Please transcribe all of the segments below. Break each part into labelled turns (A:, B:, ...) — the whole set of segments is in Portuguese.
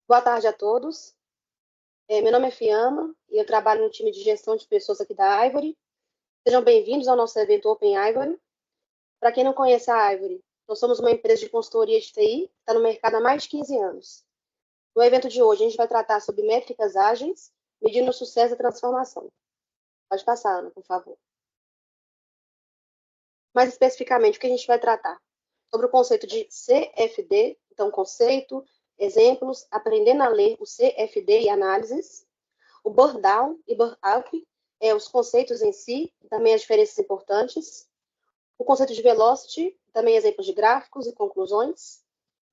A: Boa tarde a todos. Meu nome é Fiamma e eu trabalho no time de gestão de pessoas aqui da Ivory. Sejam bem-vindos ao nosso evento Open Ivory. Para quem não conhece a Ivory, nós somos uma empresa de consultoria de TI que está no mercado há mais de 15 anos. No evento de hoje, a gente vai tratar sobre métricas ágeis, medindo o sucesso da transformação. Pode passar, Ana, por favor. Mais especificamente, o que a gente vai tratar? Sobre o conceito de CFD, então conceito, exemplos, aprendendo a ler o CFD e análises, o burn down e burn up, os conceitos em si, também as diferenças importantes, o conceito de velocity, também exemplos de gráficos e conclusões,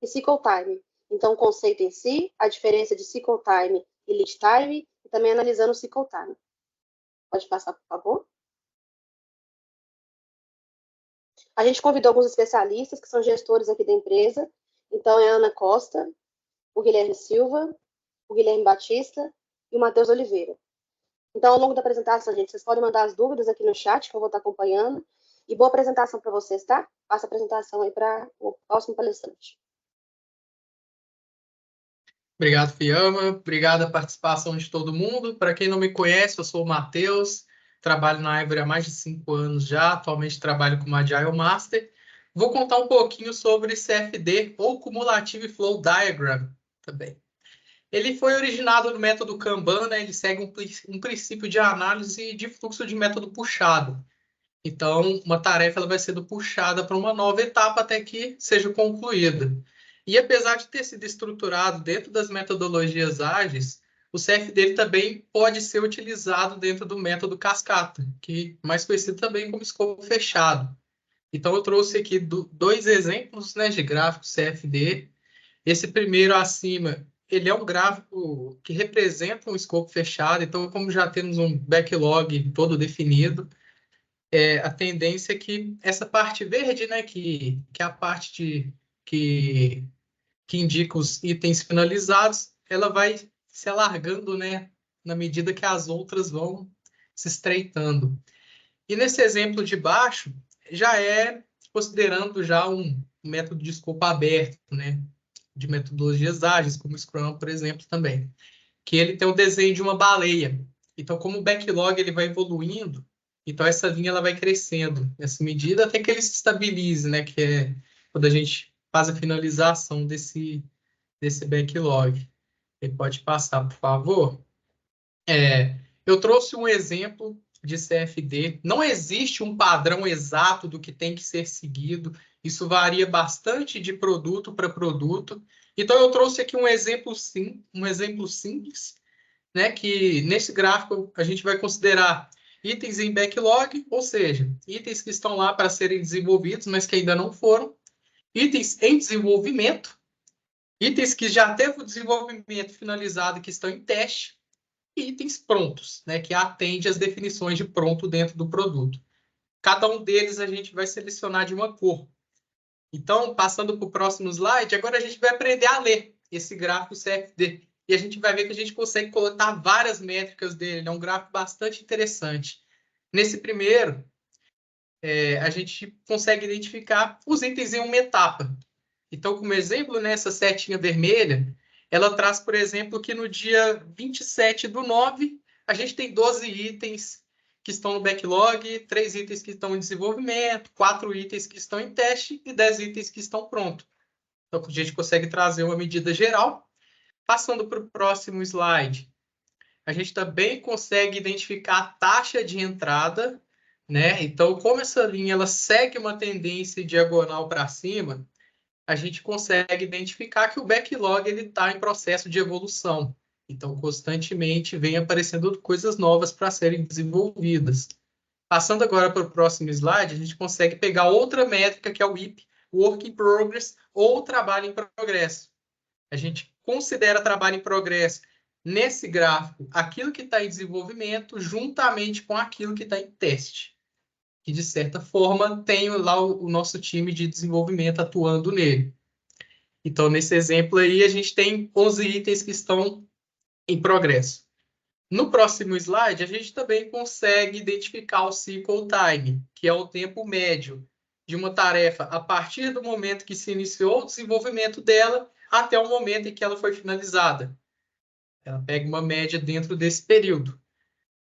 A: e cycle time, então o conceito em si, a diferença de cycle time e lead time, e também analisando o cycle time. Pode passar, por favor. A gente convidou alguns especialistas que são gestores aqui da empresa, então é a Ana Costa, o Guilherme Silva, o Guilherme Batista e o Matheus Oliveira. Então, ao longo da apresentação, gente, vocês podem mandar as dúvidas aqui no chat, que eu vou estar acompanhando. E boa apresentação para vocês, tá? Passa a apresentação aí para o próximo palestrante.
B: Obrigado, Fiamma. Obrigado a participação de todo mundo. Para quem não me conhece, eu sou o Matheus, trabalho na Ivory há mais de 5 anos já, atualmente trabalho como Agile Master. Vou contar um pouquinho sobre CFD, ou Cumulative Flow Diagram, também. Ele foi originado no método Kanban, né? Ele segue um princípio de análise de fluxo de método puxado. Então, uma tarefa ela vai sendo puxada para uma nova etapa até que seja concluída. E apesar de ter sido estruturado dentro das metodologias ágeis, o CFD também pode ser utilizado dentro do método cascata, que é mais conhecido também como escopo fechado. Então, eu trouxe aqui dois exemplos, né, de gráfico CFD. Esse primeiro acima, ele é um gráfico que representa um escopo fechado. Então, como já temos um backlog todo definido, a tendência é que essa parte verde, né, que é a parte que indica os itens finalizados, ela vai se alargando, né, na medida que as outras vão se estreitando. E nesse exemplo de baixo, já é considerando já um método de escopo aberto, né, de metodologias ágeis, como o Scrum, por exemplo, também, que ele tem o desenho de uma baleia. Então, como o backlog ele vai evoluindo, então essa linha ela vai crescendo nessa medida até que ele se estabilize, né? Que é quando a gente faz a finalização desse backlog. Ele pode passar, por favor. Eu trouxe um exemplo de CFD. Não existe um padrão exato do que tem que ser seguido. Isso varia bastante de produto para produto. Então, eu trouxe aqui um exemplo simples, né, que nesse gráfico a gente vai considerar itens em backlog, ou seja, itens que estão lá para serem desenvolvidos, mas que ainda não foram, itens em desenvolvimento, itens que já teve o desenvolvimento finalizado e que estão em teste, e itens prontos, né, que atende às definições de pronto dentro do produto. Cada um deles a gente vai selecionar de uma cor. Então, passando para o próximo slide, agora a gente vai aprender a ler esse gráfico CFD. E a gente vai ver que a gente consegue coletar várias métricas dele. É um gráfico bastante interessante. Nesse primeiro, a gente consegue identificar os itens em uma etapa. Então, como exemplo, nessa setinha vermelha, ela traz, por exemplo, que no dia 27/9, a gente tem 12 itens que estão no backlog, 3 itens que estão em desenvolvimento, 4 itens que estão em teste e 10 itens que estão prontos. Então, a gente consegue trazer uma medida geral. Passando para o próximo slide, a gente também consegue identificar a taxa de entrada, né? Então, como essa linha ela segue uma tendência diagonal para cima, a gente consegue identificar que o backlog está em processo de evolução. Então, constantemente vem aparecendo coisas novas para serem desenvolvidas. Passando agora para o próximo slide, a gente consegue pegar outra métrica, que é o WIP, Work in Progress, ou Trabalho em Progresso. A gente considera trabalho em progresso nesse gráfico aquilo que está em desenvolvimento juntamente com aquilo que está em teste. Que, de certa forma, tem lá o nosso time de desenvolvimento atuando nele. Então, nesse exemplo aí, a gente tem 11 itens que estão em progresso. No próximo slide, a gente também consegue identificar o cycle time, que é o tempo médio de uma tarefa a partir do momento que se iniciou o desenvolvimento dela até o momento em que ela foi finalizada. Ela pega uma média dentro desse período.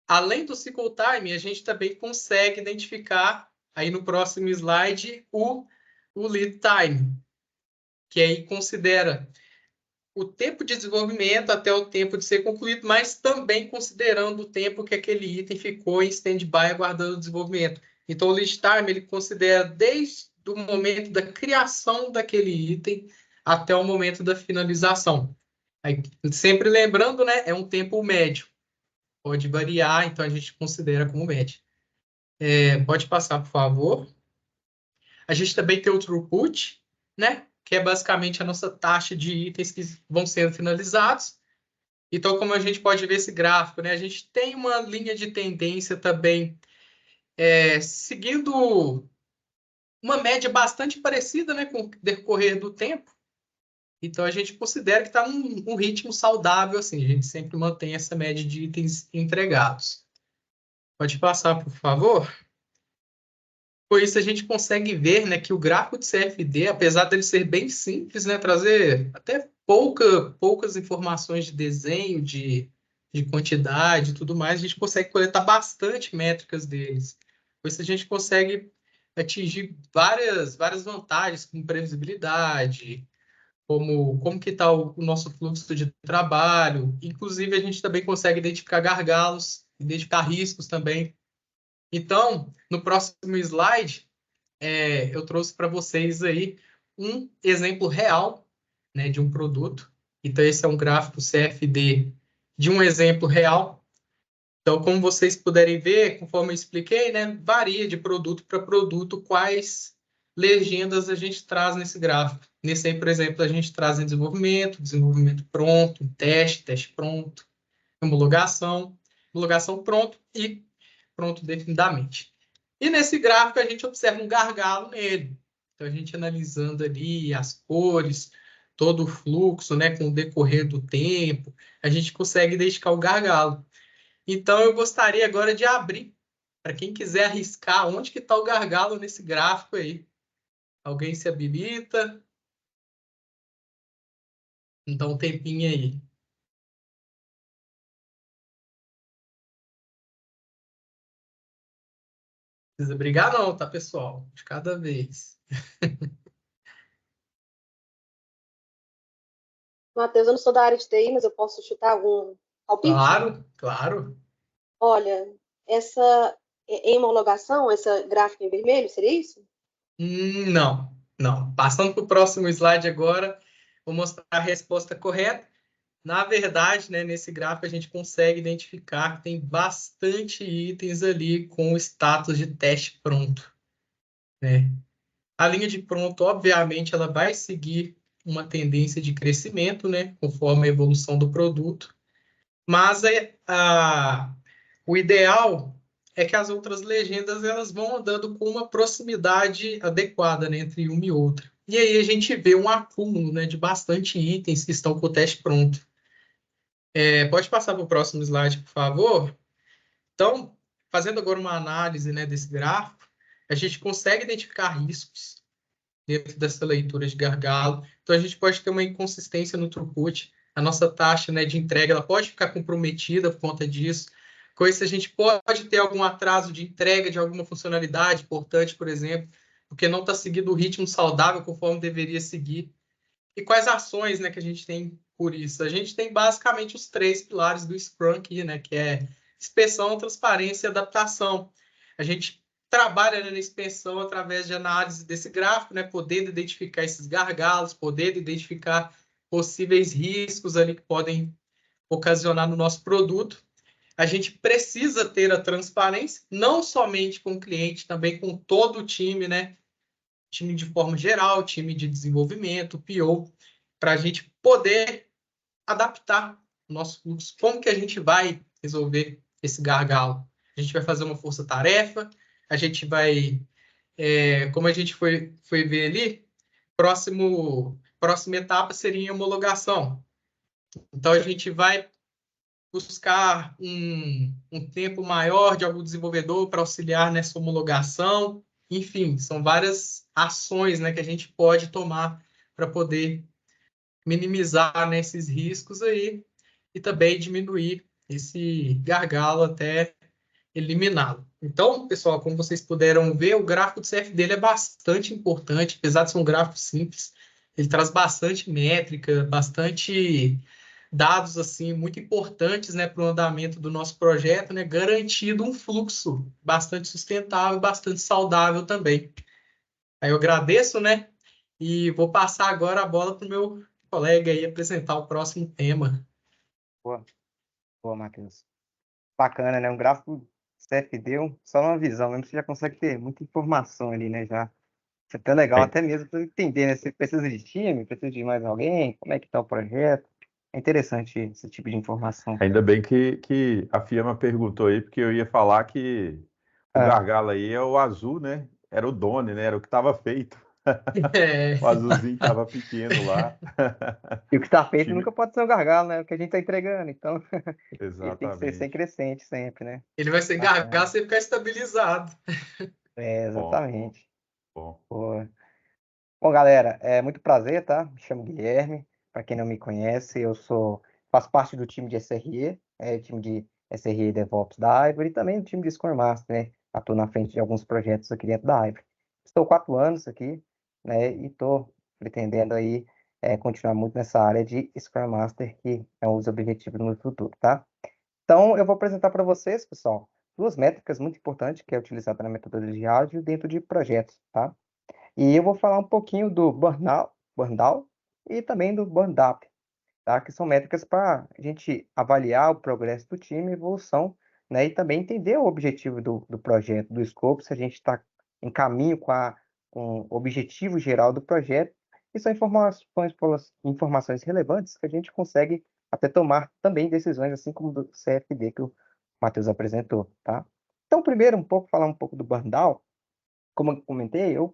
B: Além do cycle time, a gente também consegue identificar, aí no próximo slide, o lead time, que aí considera o tempo de desenvolvimento até o tempo de ser concluído, mas também considerando o tempo que aquele item ficou em stand-by aguardando o desenvolvimento. Então, o lead time ele considera desde o momento da criação daquele item até o momento da finalização. Aí, sempre lembrando, né, é um tempo médio. Pode variar, então a gente considera como médio. Pode passar, por favor. A gente também tem o throughput, né, que é basicamente a nossa taxa de itens que vão sendo finalizados. Então, como a gente pode ver esse gráfico, né, a gente tem uma linha de tendência também seguindo uma média bastante parecida, né, com o decorrer do tempo. Então, a gente considera que está num ritmo saudável, assim, a gente sempre mantém essa média de itens entregados. Pode passar, por favor? Com isso, a gente consegue ver, né, que o gráfico de CFD, apesar dele ser bem simples, né, trazer até poucas informações de desenho, de quantidade e tudo mais, a gente consegue coletar bastante métricas deles. Com isso, a gente consegue atingir várias vantagens, como previsibilidade, como que está o nosso fluxo de trabalho. Inclusive, a gente também consegue identificar gargalos, identificar riscos também. Então, no próximo slide, eu trouxe para vocês aí um exemplo real, né, de um produto. Então, esse é um gráfico CFD de um exemplo real. Então, como vocês puderem ver, conforme eu expliquei, né, varia de produto para produto quais legendas a gente traz nesse gráfico. Nesse aí, por exemplo, a gente traz em desenvolvimento pronto, teste pronto, homologação pronto e pronto definidamente. E nesse gráfico a gente observa um gargalo nele. Então a gente analisando ali as cores, todo o fluxo, né, com o decorrer do tempo, a gente consegue identificar o gargalo. Então eu gostaria agora de abrir para quem quiser arriscar onde que está o gargalo nesse gráfico aí. Alguém se habilita? Então um tempinho aí. Não precisa brigar não, tá, pessoal? De cada vez.
A: Matheus, eu não sou da área de TI, mas eu posso chutar algum palpite?
B: Claro, claro.
A: Olha, essa em homologação, essa gráfica em vermelho, seria isso?
B: Não, não. Passando para o próximo slide agora, vou mostrar a resposta correta. Na verdade, né, nesse gráfico a gente consegue identificar que tem bastante itens ali com o status de teste pronto, né? A linha de pronto, obviamente, ela vai seguir uma tendência de crescimento, né, conforme a evolução do produto, mas o ideal é que as outras legendas elas vão andando com uma proximidade adequada, né, entre uma e outra. E aí a gente vê um acúmulo, né, de bastante itens que estão com o teste pronto. Pode passar para o próximo slide, por favor? Então, fazendo agora uma análise, né, desse gráfico, a gente consegue identificar riscos dentro dessa leitura de gargalo. Então, a gente pode ter uma inconsistência no throughput. A nossa taxa, né, de entrega ela pode ficar comprometida por conta disso. Com isso, a gente pode ter algum atraso de entrega de alguma funcionalidade importante, por exemplo, porque não está seguindo o ritmo saudável conforme deveria seguir. E quais ações, né, que a gente tem por isso? A gente tem basicamente os 3 pilares do Scrum aqui, né, que é inspeção, transparência e adaptação. A gente trabalha, né, na inspeção através de análise desse gráfico, né, podendo identificar esses gargalos, podendo identificar possíveis riscos ali que podem ocasionar no nosso produto. A gente precisa ter a transparência, não somente com o cliente, também com todo o time, né? Time de forma geral, time de desenvolvimento, PO, para a gente poder adaptar o nosso fluxo. Como que a gente vai resolver esse gargalo? A gente vai fazer uma força-tarefa, a gente vai, como a gente foi ver ali, próxima etapa seria a homologação. Então, a gente vai buscar um tempo maior de algum desenvolvedor para auxiliar nessa homologação. Enfim, são várias ações, né, que a gente pode tomar para poder minimizar, né, esses riscos aí e também diminuir esse gargalo até eliminá-lo. Então, pessoal, como vocês puderam ver, o gráfico do CF dele é bastante importante, apesar de ser um gráfico simples, ele traz bastante métrica, bastante dados assim muito importantes, né, para o andamento do nosso projeto, né, garantindo um fluxo bastante sustentável, bastante saudável também. Aí eu agradeço, né, e vou passar agora a bola para o meu colega aí apresentar o próximo tema.
C: Boa, boa, Matheus. Bacana, né? Um gráfico CFD, só uma visão, mesmo você já consegue ter muita informação ali, né? Já. Isso é até legal, até mesmo para entender, né? Você precisa de time, precisa de mais alguém, como é que está o projeto. É interessante esse tipo de informação.
D: Ainda bem que a Fiamma perguntou aí, porque eu ia falar que o
C: Ah,
D: gargalo aí é o azul, né? Era o Doni, né? Era o que estava feito.
B: É,
D: O azulzinho estava pequeno lá.
C: e o que está
D: O
C: feito
D: time...
C: nunca pode ser um gargalo, né? O que a gente está entregando. Então, ele tem que ser sempre
D: Exatamente.
C: crescente, sempre, né?
B: ele vai ser gargalo
C: Bacana.
B: se ele ficar estabilizado.
C: É,
D: Bom,
C: exatamente.
D: bom.
C: Boa. Bom, galera, é muito prazer, tá? Me chamo Guilherme. Para quem não me conhece, faço parte do time de SRE, time de SRE DevOps da Ivory e também do time de Scrum Master, né? Atuo na frente de alguns projetos aqui dentro da Ivory. Estou 4 anos aqui, né? E estou pretendendo aí continuar muito nessa área de Scrum Master, que é um dos objetivos no futuro, tá? Então, eu vou apresentar para vocês, pessoal, duas métricas muito importantes que é utilizada na metodologia ágil dentro de projetos, tá? E eu vou falar um pouquinho do burnout e também do burn-up, tá? Que são métricas para a gente avaliar o progresso do time, a evolução, né? E também entender o objetivo do projeto, do escopo, se a gente está em caminho com o objetivo geral do projeto. E são informações relevantes que a gente consegue até tomar também decisões, assim como do CFD que o Matheus apresentou, tá? Então, primeiro, falar um pouco do burnout. Como eu comentei, o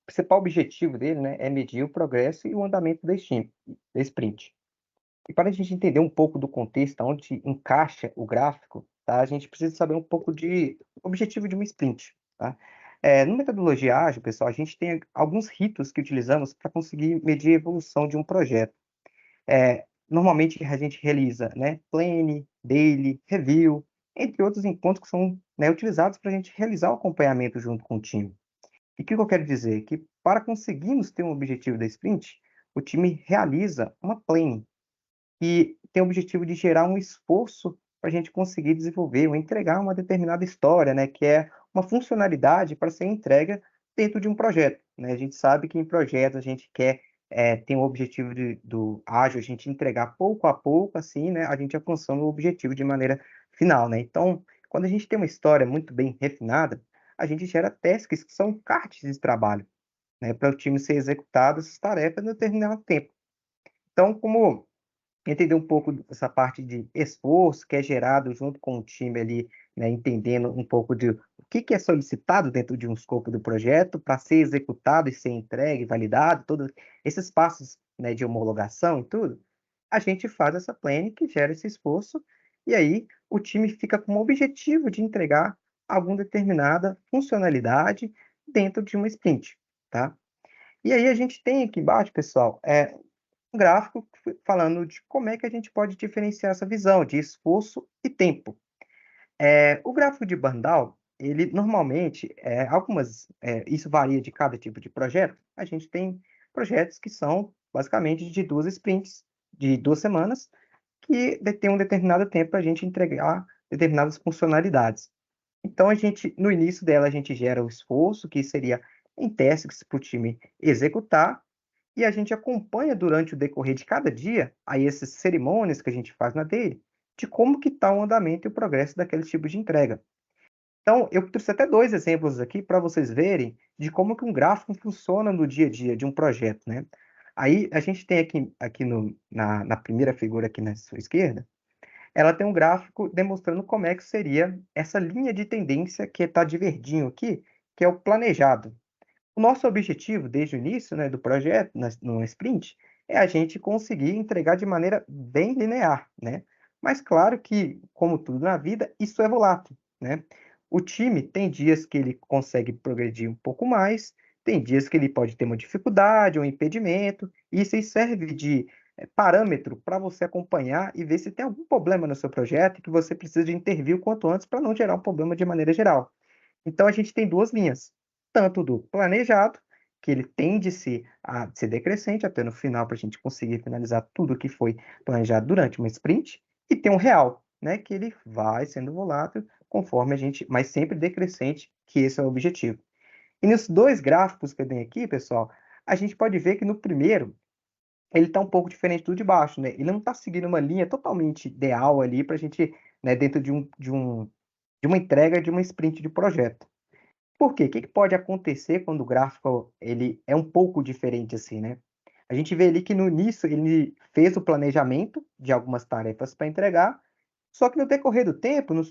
C: principal objetivo dele, né, é medir o progresso e o andamento da sprint. E para a gente entender um pouco do contexto, onde encaixa o gráfico, tá, a gente precisa saber um pouco de objetivo de uma sprint. Tá? No metodologia ágil, pessoal, a gente tem alguns ritos que utilizamos para conseguir medir a evolução de um projeto. Normalmente a gente realiza, né, plane, daily, review, entre outros encontros que são, né, utilizados para a gente realizar o acompanhamento junto com o time. E o que eu quero dizer? Que para conseguirmos ter um objetivo da sprint, o time realiza uma planning, que tem o objetivo de gerar um esforço para a gente conseguir desenvolver ou entregar uma determinada história, né? Que é uma funcionalidade para ser entrega dentro de um projeto, né? A gente sabe que em projetos a gente quer ter um objetivo do ágil, a gente entregar pouco a pouco, assim, né? A gente alcançando o objetivo de maneira final, né? Então, quando a gente tem uma história muito bem refinada, a gente gera tasks que são cartas de trabalho, né? Para o time ser executado essas tarefas em determinado tempo. Então, como entender um pouco dessa parte de esforço que é gerado junto com o time ali, né, entendendo um pouco de o que é solicitado dentro de um escopo do projeto para ser executado e ser entregue, validado, todos esses passos, né, de homologação e tudo, a gente faz essa planning que gera esse esforço e aí o time fica com o objetivo de entregar alguma determinada funcionalidade dentro de uma sprint, tá? E aí a gente tem aqui embaixo, pessoal, um gráfico falando de como é que a gente pode diferenciar essa visão de esforço e tempo. O gráfico de Bandal, ele normalmente, isso varia de cada tipo de projeto, a gente tem projetos que são basicamente de 2 sprints, de 2 semanas, que tem um determinado tempo para a gente entregar determinadas funcionalidades. Então, no início dela, a gente gera o esforço, que seria em tasks para o time executar, e a gente acompanha durante o decorrer de cada dia, aí essas cerimônias que a gente faz na dele, de como que está o andamento e o progresso daquele tipo de entrega. Então, eu trouxe até 2 exemplos aqui para vocês verem de como que um gráfico funciona no dia a dia de um projeto, né? Aí, a gente tem aqui na primeira figura aqui na sua esquerda, ela tem um gráfico demonstrando como é que seria essa linha de tendência que está de verdinho aqui, que é o planejado. O nosso objetivo, desde o início, né, do projeto, no sprint, é a gente conseguir entregar de maneira bem linear, né? Mas claro que, como tudo na vida, isso é volátil, né? O time tem dias que ele consegue progredir um pouco mais, tem dias que ele pode ter uma dificuldade, um impedimento, e isso aí serve de parâmetro para você acompanhar e ver se tem algum problema no seu projeto e que você precisa de intervir o quanto antes para não gerar um problema de maneira geral. Então, a gente tem duas linhas, tanto do planejado, que ele tende a ser decrescente até no final para a gente conseguir finalizar tudo que foi planejado durante uma sprint, e tem um real, né, que ele vai sendo volátil conforme a gente, mas sempre decrescente, que esse é o objetivo. E nos dois gráficos que eu dei aqui, pessoal, a gente pode ver que no primeiro, ele está um pouco diferente do de baixo, né? Ele não está seguindo uma linha totalmente ideal ali para a gente, né, dentro de uma entrega de uma sprint de projeto. Por quê? O que que pode acontecer quando o gráfico ele é um pouco diferente assim, né? A gente vê ali que no início ele fez o planejamento de algumas tarefas para entregar, só que no decorrer do tempo, no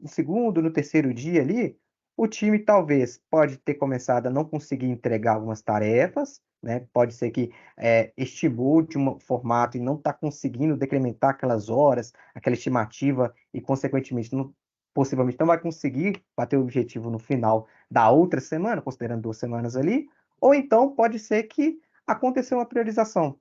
C: segundo, no terceiro dia ali, o time talvez pode ter começado a não conseguir entregar algumas tarefas, né? Pode ser que estimou de um formato e não está conseguindo decrementar aquelas horas, aquela estimativa, e consequentemente possivelmente não vai conseguir bater o objetivo no final da outra semana, considerando 2 semanas ali, ou então pode ser que aconteceu uma priorização.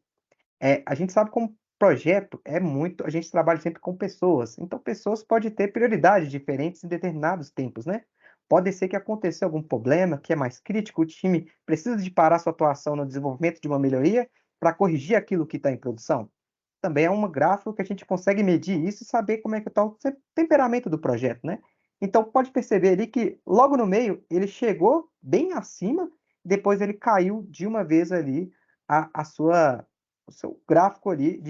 C: A gente sabe como projeto a gente trabalha sempre com pessoas, então pessoas podem ter prioridades diferentes em determinados tempos, né? Pode ser que aconteça algum problema que é mais crítico, o time precisa de parar sua atuação no desenvolvimento de uma melhoria para corrigir aquilo que está em produção. Também é um gráfico que a gente consegue medir isso e saber como é que está o temperamento do projeto, né? Então pode perceber ali que logo no meio ele chegou bem acima, depois ele caiu de uma vez ali a sua o seu gráfico ali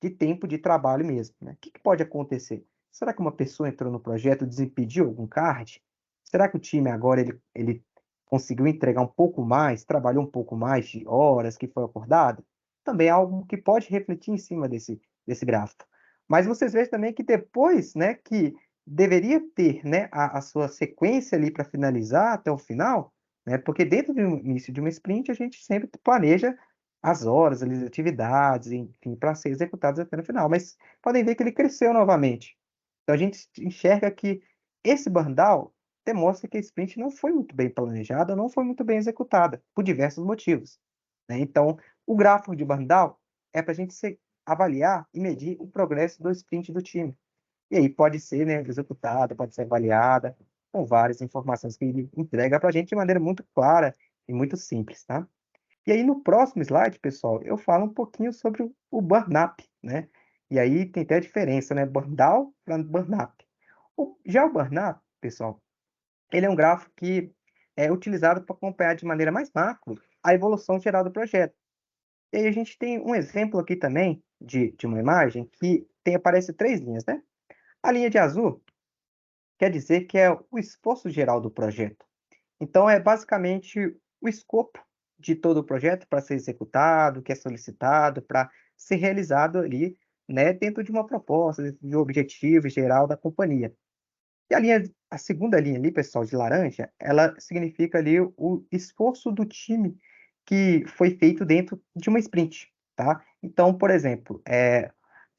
C: de tempo de trabalho mesmo, né? O que que pode acontecer? Será que uma pessoa entrou no projeto e desimpediu algum card? Será que o time agora ele conseguiu entregar um pouco mais, trabalhou um pouco mais de horas que foi acordado? Também é algo que pode refletir em cima desse gráfico. Mas vocês vejam também que depois, né, que deveria ter, né, a sua sequência ali para finalizar até o final, né, porque dentro do início de uma sprint a gente sempre planeja as horas, as atividades, enfim, para ser executadas até no final. Mas podem ver que ele cresceu novamente. Então a gente enxerga que esse burn down demonstra que a sprint não foi muito bem planejada, não foi muito bem executada, por diversos motivos, né? Então, o gráfico de burn down é para a gente avaliar e medir o progresso do sprint do time. E aí pode ser, né, executada, pode ser avaliada, com várias informações que ele entrega para a gente de maneira muito clara e muito simples, tá? E aí, no próximo slide, pessoal, eu falo um pouquinho sobre o burn-up, né? E aí tem até a diferença, né? Burn-down para burn-up. Já o burn-up, pessoal, ele é um gráfico que é utilizado para acompanhar de maneira mais macro a evolução geral do projeto. E aí a gente tem um exemplo aqui também de uma imagem que aparece 3 linhas, né? A linha de azul quer dizer que é o esforço geral do projeto. Então, é basicamente o escopo de todo o projeto para ser executado, que é solicitado, para ser realizado ali, né, dentro de uma proposta, dentro de um objetivo geral da companhia. E a segunda linha ali, pessoal, de laranja, ela significa ali o esforço do time que foi feito dentro de uma sprint, tá? Então, por exemplo,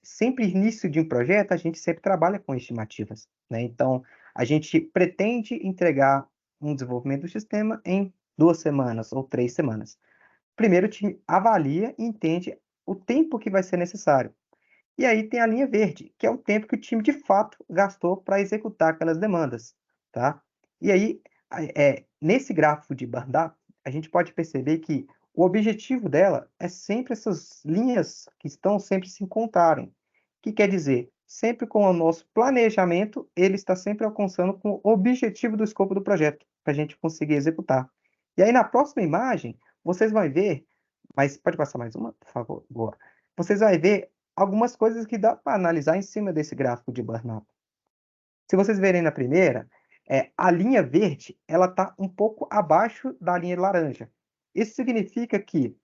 C: sempre início de um projeto, a gente sempre trabalha com estimativas, né? Então, a gente pretende entregar um desenvolvimento do sistema em 2 semanas ou 3 semanas. Primeiro, o time avalia e entende o tempo que vai ser necessário. E aí tem a linha verde, que é o tempo que o time de fato gastou para executar aquelas demandas, tá? E aí, nesse gráfico de burn-up, a gente pode perceber que o objetivo dela é sempre essas linhas que estão sempre se encontrarem. O que quer dizer? Sempre com o nosso planejamento, ele está sempre alcançando com o objetivo do escopo do projeto, para a gente conseguir executar. E aí, na próxima imagem, vocês vão ver, mas pode passar mais uma, por favor? Boa. Vocês vão ver algumas coisas que dá para analisar em cima desse gráfico de burn-up. Se vocês verem na primeira, a linha verde ela está um pouco abaixo da linha laranja. Isso significa que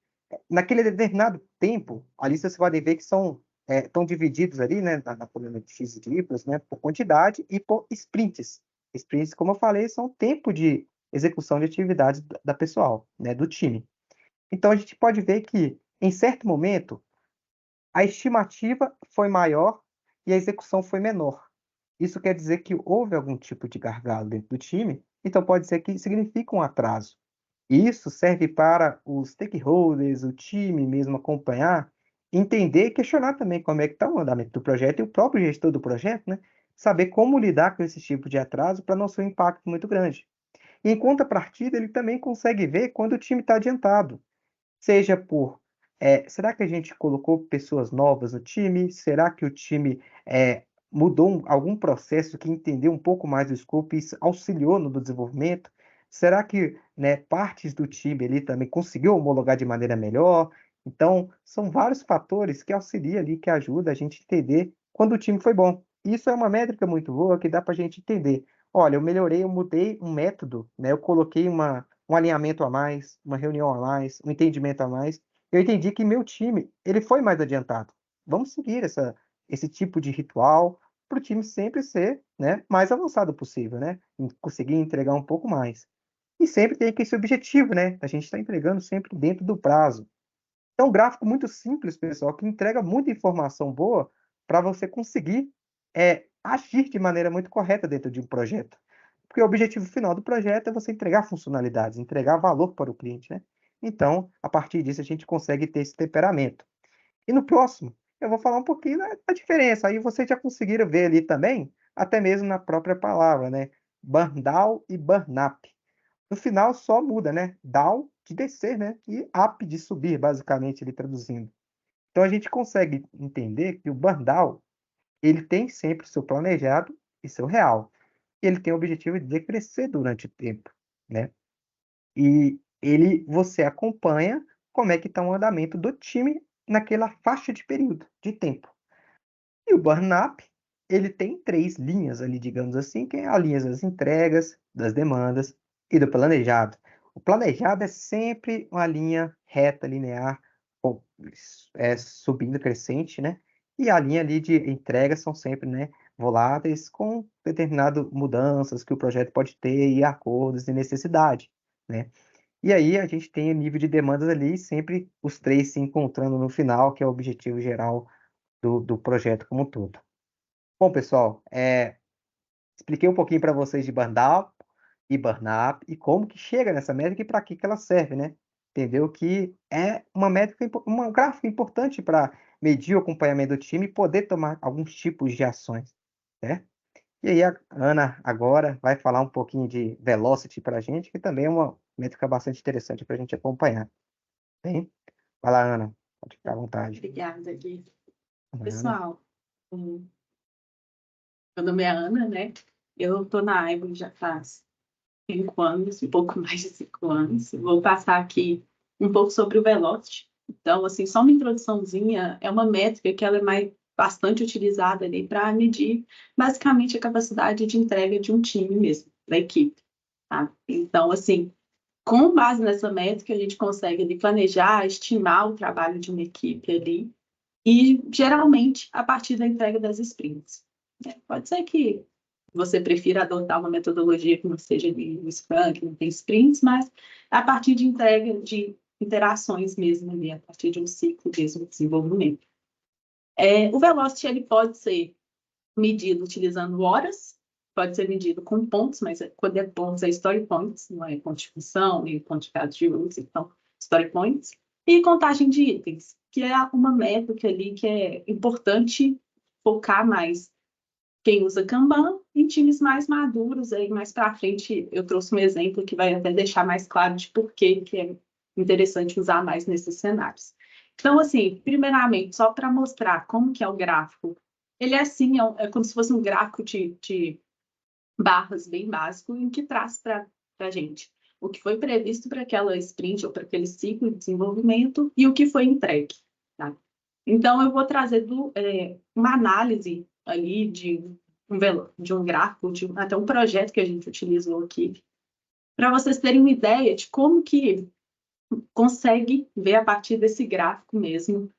C: naquele determinado tempo, ali vocês podem ver que estão divididos ali, né, na coluna de x e y, né, por quantidade e por sprints. Sprints, como eu falei, são o tempo de execução de atividades da pessoal, né, do time. Então a gente pode ver que em certo momento a estimativa foi maior e a execução foi menor. Isso quer dizer que houve algum tipo de gargalo dentro do time, então pode ser que signifique um atraso. Isso serve para os stakeholders, o time mesmo acompanhar entender e questionar também como é que está o andamento do projeto e o próprio gestor do projeto, né? Saber como lidar com esse tipo de atraso para não ser um impacto muito grande. E em contrapartida, ele também consegue ver quando o time está adiantado. Seja por, será que a gente colocou pessoas novas no time? Será que o time mudou algum processo que entendeu um pouco mais o escopo e auxiliou no desenvolvimento? Será que, né, partes do time ali também conseguiu homologar de maneira melhor? Então, são vários fatores que auxiliam ali, que ajudam a gente a entender quando o time foi bom. Isso é uma métrica muito boa que dá para a gente entender. Olha, eu melhorei, eu mudei um método, né? Eu coloquei um alinhamento a mais, uma reunião a mais, um entendimento a mais. Eu entendi que meu time, ele foi mais adiantado. Vamos seguir esse tipo de ritual para o time sempre ser, né, mais avançado possível, né? Conseguir entregar um pouco mais. E sempre tem esse objetivo, né? A gente está entregando sempre dentro do prazo. É um gráfico muito simples, pessoal, que entrega muita informação boa para você conseguir agir de maneira muito correta dentro de um projeto. Porque o objetivo final do projeto é você entregar funcionalidades, entregar valor para o cliente, né? Então, a partir disso, a gente consegue ter esse temperamento. E no próximo, eu vou falar um pouquinho da diferença. Aí vocês já conseguiram ver ali também, até mesmo na própria palavra, né? Burn down e burn up. No final só muda, né? Down de descer, né? E up de subir, basicamente, ele traduzindo. Então a gente consegue entender que o burn down, ele tem sempre seu planejado e seu real. Ele tem o objetivo de crescer durante o tempo, né? E você acompanha como é que está o andamento do time naquela faixa de período, de tempo. E o burn-up, ele tem 3 linhas ali, digamos assim, que é a linha das entregas, das demandas e do planejado. O planejado é sempre uma linha reta, linear, subindo, crescente, né? E a linha ali de entregas são sempre, né, voláteis, com determinadas mudanças que o projeto pode ter e acordos e necessidade, né? E aí a gente tem o nível de demandas ali, sempre os 3 se encontrando no final, que é o objetivo geral do projeto como um todo. Bom, pessoal, expliquei um pouquinho para vocês de burn-down e burn-up e como que chega nessa métrica e para que ela serve, né? Entendeu? Que é uma métrica, um gráfico importante para medir o acompanhamento do time e poder tomar alguns tipos de ações, né? E aí a Ana agora vai falar um pouquinho de velocity para a gente, que também é uma métrica bastante interessante para a gente acompanhar. Bem? Vai lá, Ana. Pode ficar à vontade.
E: Obrigada, Gui.
C: Ana.
E: Pessoal, meu nome é Ana, né? Eu estou na Ivory já faz 5 anos, um pouco mais de 5 anos. Vou passar aqui um pouco sobre o Velocity. Então, assim, só uma introduçãozinha, é uma métrica que ela é bastante utilizada ali para medir basicamente a capacidade de entrega de um time mesmo, da equipe, tá? Então, assim, com base nessa métrica, a gente consegue ali planejar, estimar o trabalho de uma equipe ali, e geralmente a partir da entrega das sprints. Pode ser que você prefira adotar uma metodologia que não seja o Scrum, que não tem sprints, mas a partir de entrega de interações mesmo ali, a partir de um ciclo mesmo de desenvolvimento. O Velocity ele pode ser medido utilizando horas, pode ser medido com pontos, mas quando é pontos é story points, não é ponto de função, nem ponto de cada de uso, então story points. E contagem de itens, que é uma métrica ali que é importante focar mais quem usa Kanban em times mais maduros. Aí mais para frente eu trouxe um exemplo que vai até deixar mais claro de por que é interessante usar mais nesses cenários. Então, assim, primeiramente, só para mostrar como que é o gráfico, ele é assim, é como se fosse um gráfico de barras bem básico, em que traz para a gente o que foi previsto para aquela sprint ou para aquele ciclo de desenvolvimento e o que foi entregue. Tá? Então, eu vou trazer uma análise ali de um gráfico, até um projeto que a gente utilizou aqui, para vocês terem uma ideia de como que consegue ver a partir desse gráfico mesmo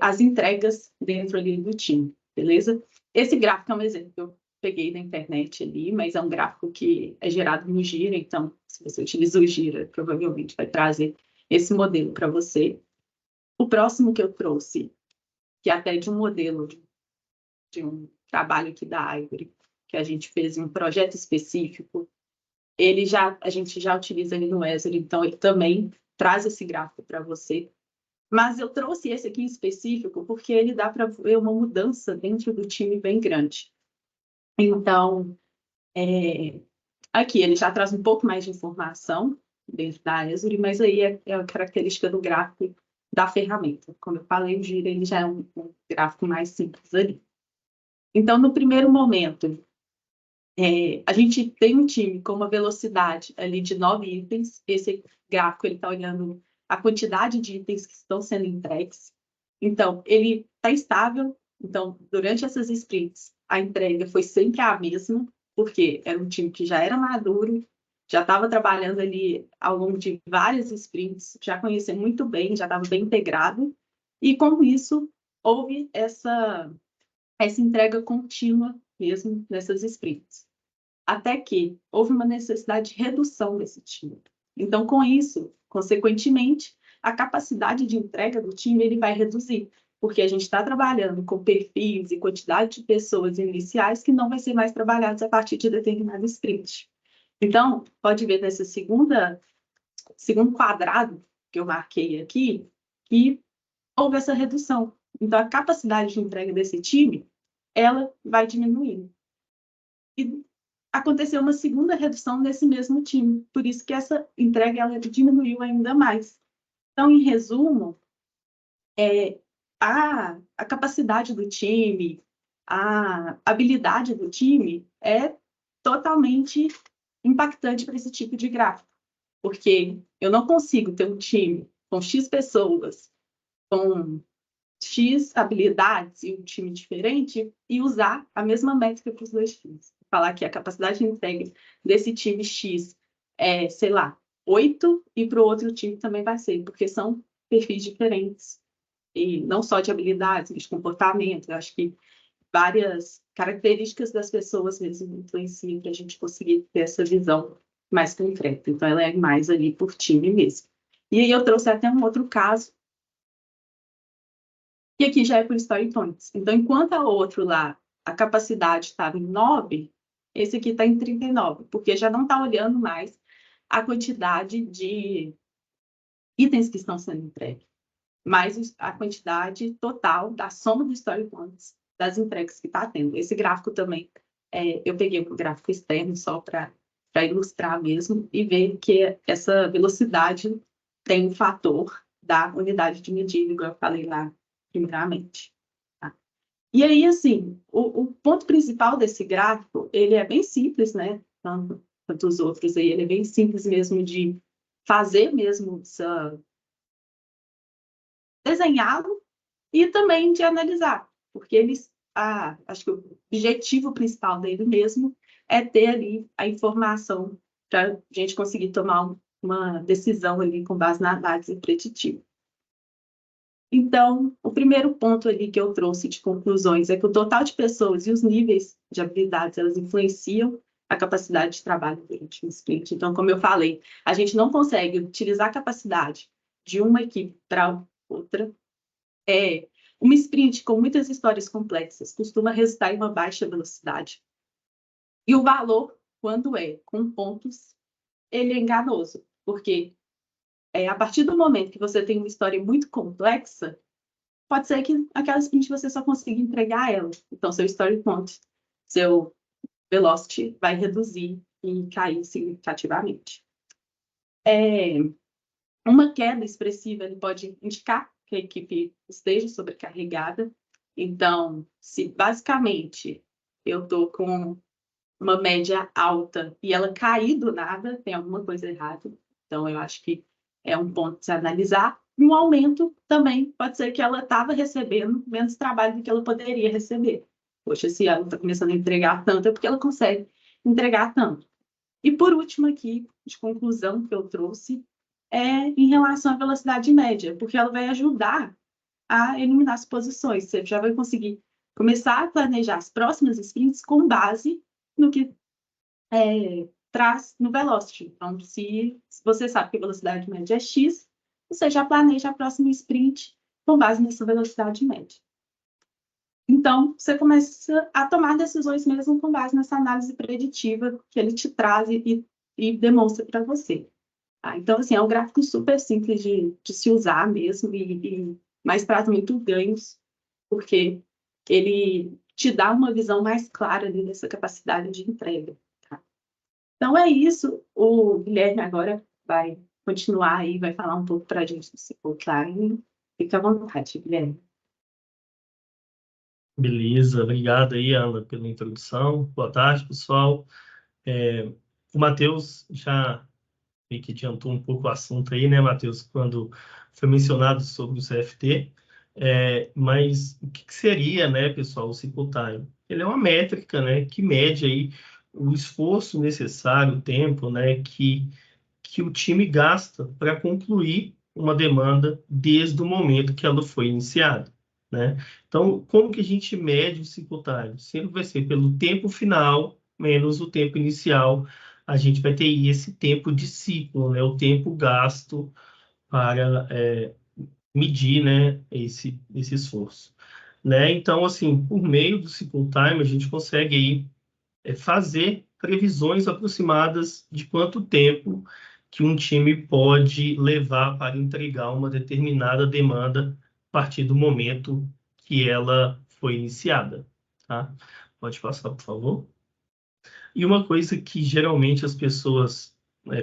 E: as entregas dentro ali do time, beleza? Esse gráfico é um exemplo que eu peguei da internet ali, mas é um gráfico que é gerado no Gira, então se você utiliza o Gira, provavelmente vai trazer esse modelo para você. O próximo que eu trouxe, que é até de um modelo de um trabalho aqui da Ivory, que a gente fez em um projeto específico, a gente já utiliza ele no Azure, então ele também traz esse gráfico para você. Mas eu trouxe esse aqui em específico porque ele dá para ver uma mudança dentro do time bem grande. Então, aqui ele já traz um pouco mais de informação dentro da Esri, mas aí é a característica do gráfico da ferramenta. Como eu falei, o Gira ele já é um gráfico mais simples ali. Então, no primeiro momento, a gente tem um time com uma velocidade ali de 9 itens. Esse gráfico ele está olhando a quantidade de itens que estão sendo entregues. Então, ele está estável. Então, durante essas sprints, a entrega foi sempre a mesma, porque era um time que já era maduro, já estava trabalhando ali ao longo de várias sprints, já conhecia muito bem, já estava bem integrado. E, com isso, houve essa entrega contínua mesmo nessas sprints. Até que houve uma necessidade de redução desse time. Então, com isso, consequentemente, a capacidade de entrega do time ele vai reduzir, porque a gente está trabalhando com perfis e quantidade de pessoas iniciais que não vai ser mais trabalhados a partir de determinado sprint. Então, pode ver nesse segundo quadrado que eu marquei aqui, que houve essa redução. Então, a capacidade de entrega desse time, ela vai diminuindo. E aconteceu uma segunda redução nesse mesmo time, por isso que essa entrega ela diminuiu ainda mais. Então, em resumo, a capacidade do time, a habilidade do time é totalmente impactante para esse tipo de gráfico, porque eu não consigo ter um time com X pessoas, com X habilidades e um time diferente e usar a mesma métrica para os dois times. Falar que a capacidade de entrega desse time X é, sei lá, 8 e para o outro time também vai ser, porque são perfis diferentes. E não só de habilidades, mas de comportamento. Eu acho que várias características das pessoas mesmo influenciam para a gente conseguir ter essa visão mais concreta. Então, ela é mais ali por time mesmo. E aí eu trouxe até um outro caso, e aqui já é por story points. Então, enquanto a outro lá, a capacidade estava em 9, esse aqui está em 39, porque já não está olhando mais a quantidade de itens que estão sendo entregues, mas a quantidade total da soma dos story points das entregas que está tendo. Esse gráfico também, eu peguei um gráfico externo só para ilustrar mesmo e ver que essa velocidade tem um fator da unidade de medida, igual eu falei lá primeiramente. Tá? E aí, assim, o ponto principal desse gráfico, ele é bem simples, né? Quanto os outros aí, ele é bem simples mesmo de fazer mesmo, desenhá-lo e também de analisar, porque acho que o objetivo principal dele mesmo é ter ali a informação para a gente conseguir tomar uma decisão ali com base na análise preditiva. Então, o primeiro ponto ali que eu trouxe de conclusões é que o total de pessoas e os níveis de habilidades, elas influenciam a capacidade de trabalho durante um sprint. Então, como eu falei, a gente não consegue utilizar a capacidade de uma equipe para outra. Uma sprint com muitas histórias complexas costuma resultar em uma baixa velocidade. E o valor, quando é com pontos, ele é enganoso, porque a partir do momento que você tem uma história muito complexa, pode ser que aquela sprint você só consiga entregar ela. Então, seu story point, seu velocity vai reduzir e cair significativamente. Uma queda expressiva ele pode indicar que a equipe esteja sobrecarregada. Então, se basicamente eu estou com uma média alta e ela cair do nada, tem alguma coisa errada. Então, eu acho que é um ponto de se analisar. Um aumento também pode ser que ela estava recebendo menos trabalho do que ela poderia receber. Poxa, se ela está começando a entregar tanto, é porque ela consegue entregar tanto. E por último aqui, de conclusão que eu trouxe, em relação à velocidade média, porque ela vai ajudar a eliminar as posições. Você já vai conseguir começar a planejar as próximas sprints com base no que traz no velocity. Então, se você sabe que a velocidade média é X, você já planeja a próxima sprint com base nessa velocidade média. Então, você começa a tomar decisões mesmo com base nessa análise preditiva que ele te traz e demonstra para você. Tá? Então, assim, é um gráfico super simples de se usar mesmo, mas traz muito ganhos, porque ele te dá uma visão mais clara ali dessa capacidade de entrega. Tá? Então, é isso. O Guilherme agora vai continuar aí, vai falar um pouco para a gente do Cycle Time. Fica à vontade, Guilherme.
F: Beleza, obrigado aí, Ana, pela introdução. Boa tarde, pessoal. O Matheus já meio que adiantou um pouco o assunto aí, né, Matheus, quando foi mencionado sobre o CFT. Mas o que seria, né, pessoal, o Cycle Time? Ele é uma métrica, né, que mede aí o esforço necessário, o tempo, né, que o time gasta para concluir uma demanda desde o momento que ela foi iniciada, né? Então, como que a gente mede o cycle time? Sempre vai ser pelo tempo final menos o tempo inicial. A gente vai ter aí esse tempo de ciclo, né? O tempo gasto para medir, né, esse esforço, né? Então, assim, por meio do cycle time, a gente consegue aí fazer previsões aproximadas de quanto tempo que um time pode levar para entregar uma determinada demanda a partir do momento que ela foi iniciada, tá? Pode passar, por favor. E uma coisa que geralmente as pessoas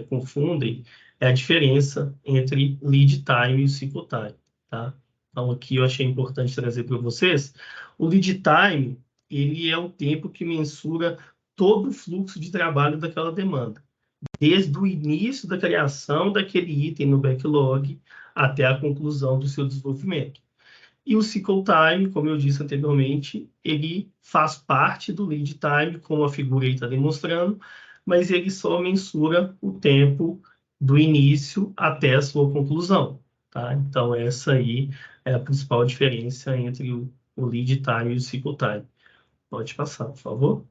F: confundem é a diferença entre lead time e cycle time, tá? Então, aqui eu achei importante trazer para vocês. O lead time, ele é o tempo que mensura todo o fluxo de trabalho daquela demanda, desde o início da criação daquele item no backlog até a conclusão do seu desenvolvimento. E o cycle time, como eu disse anteriormente, ele faz parte do lead time, como a figura aí está demonstrando, mas ele só mensura o tempo do início até a sua conclusão, tá? Então, essa aí é a principal diferença entre o lead time e o cycle time. Pode passar, por favor.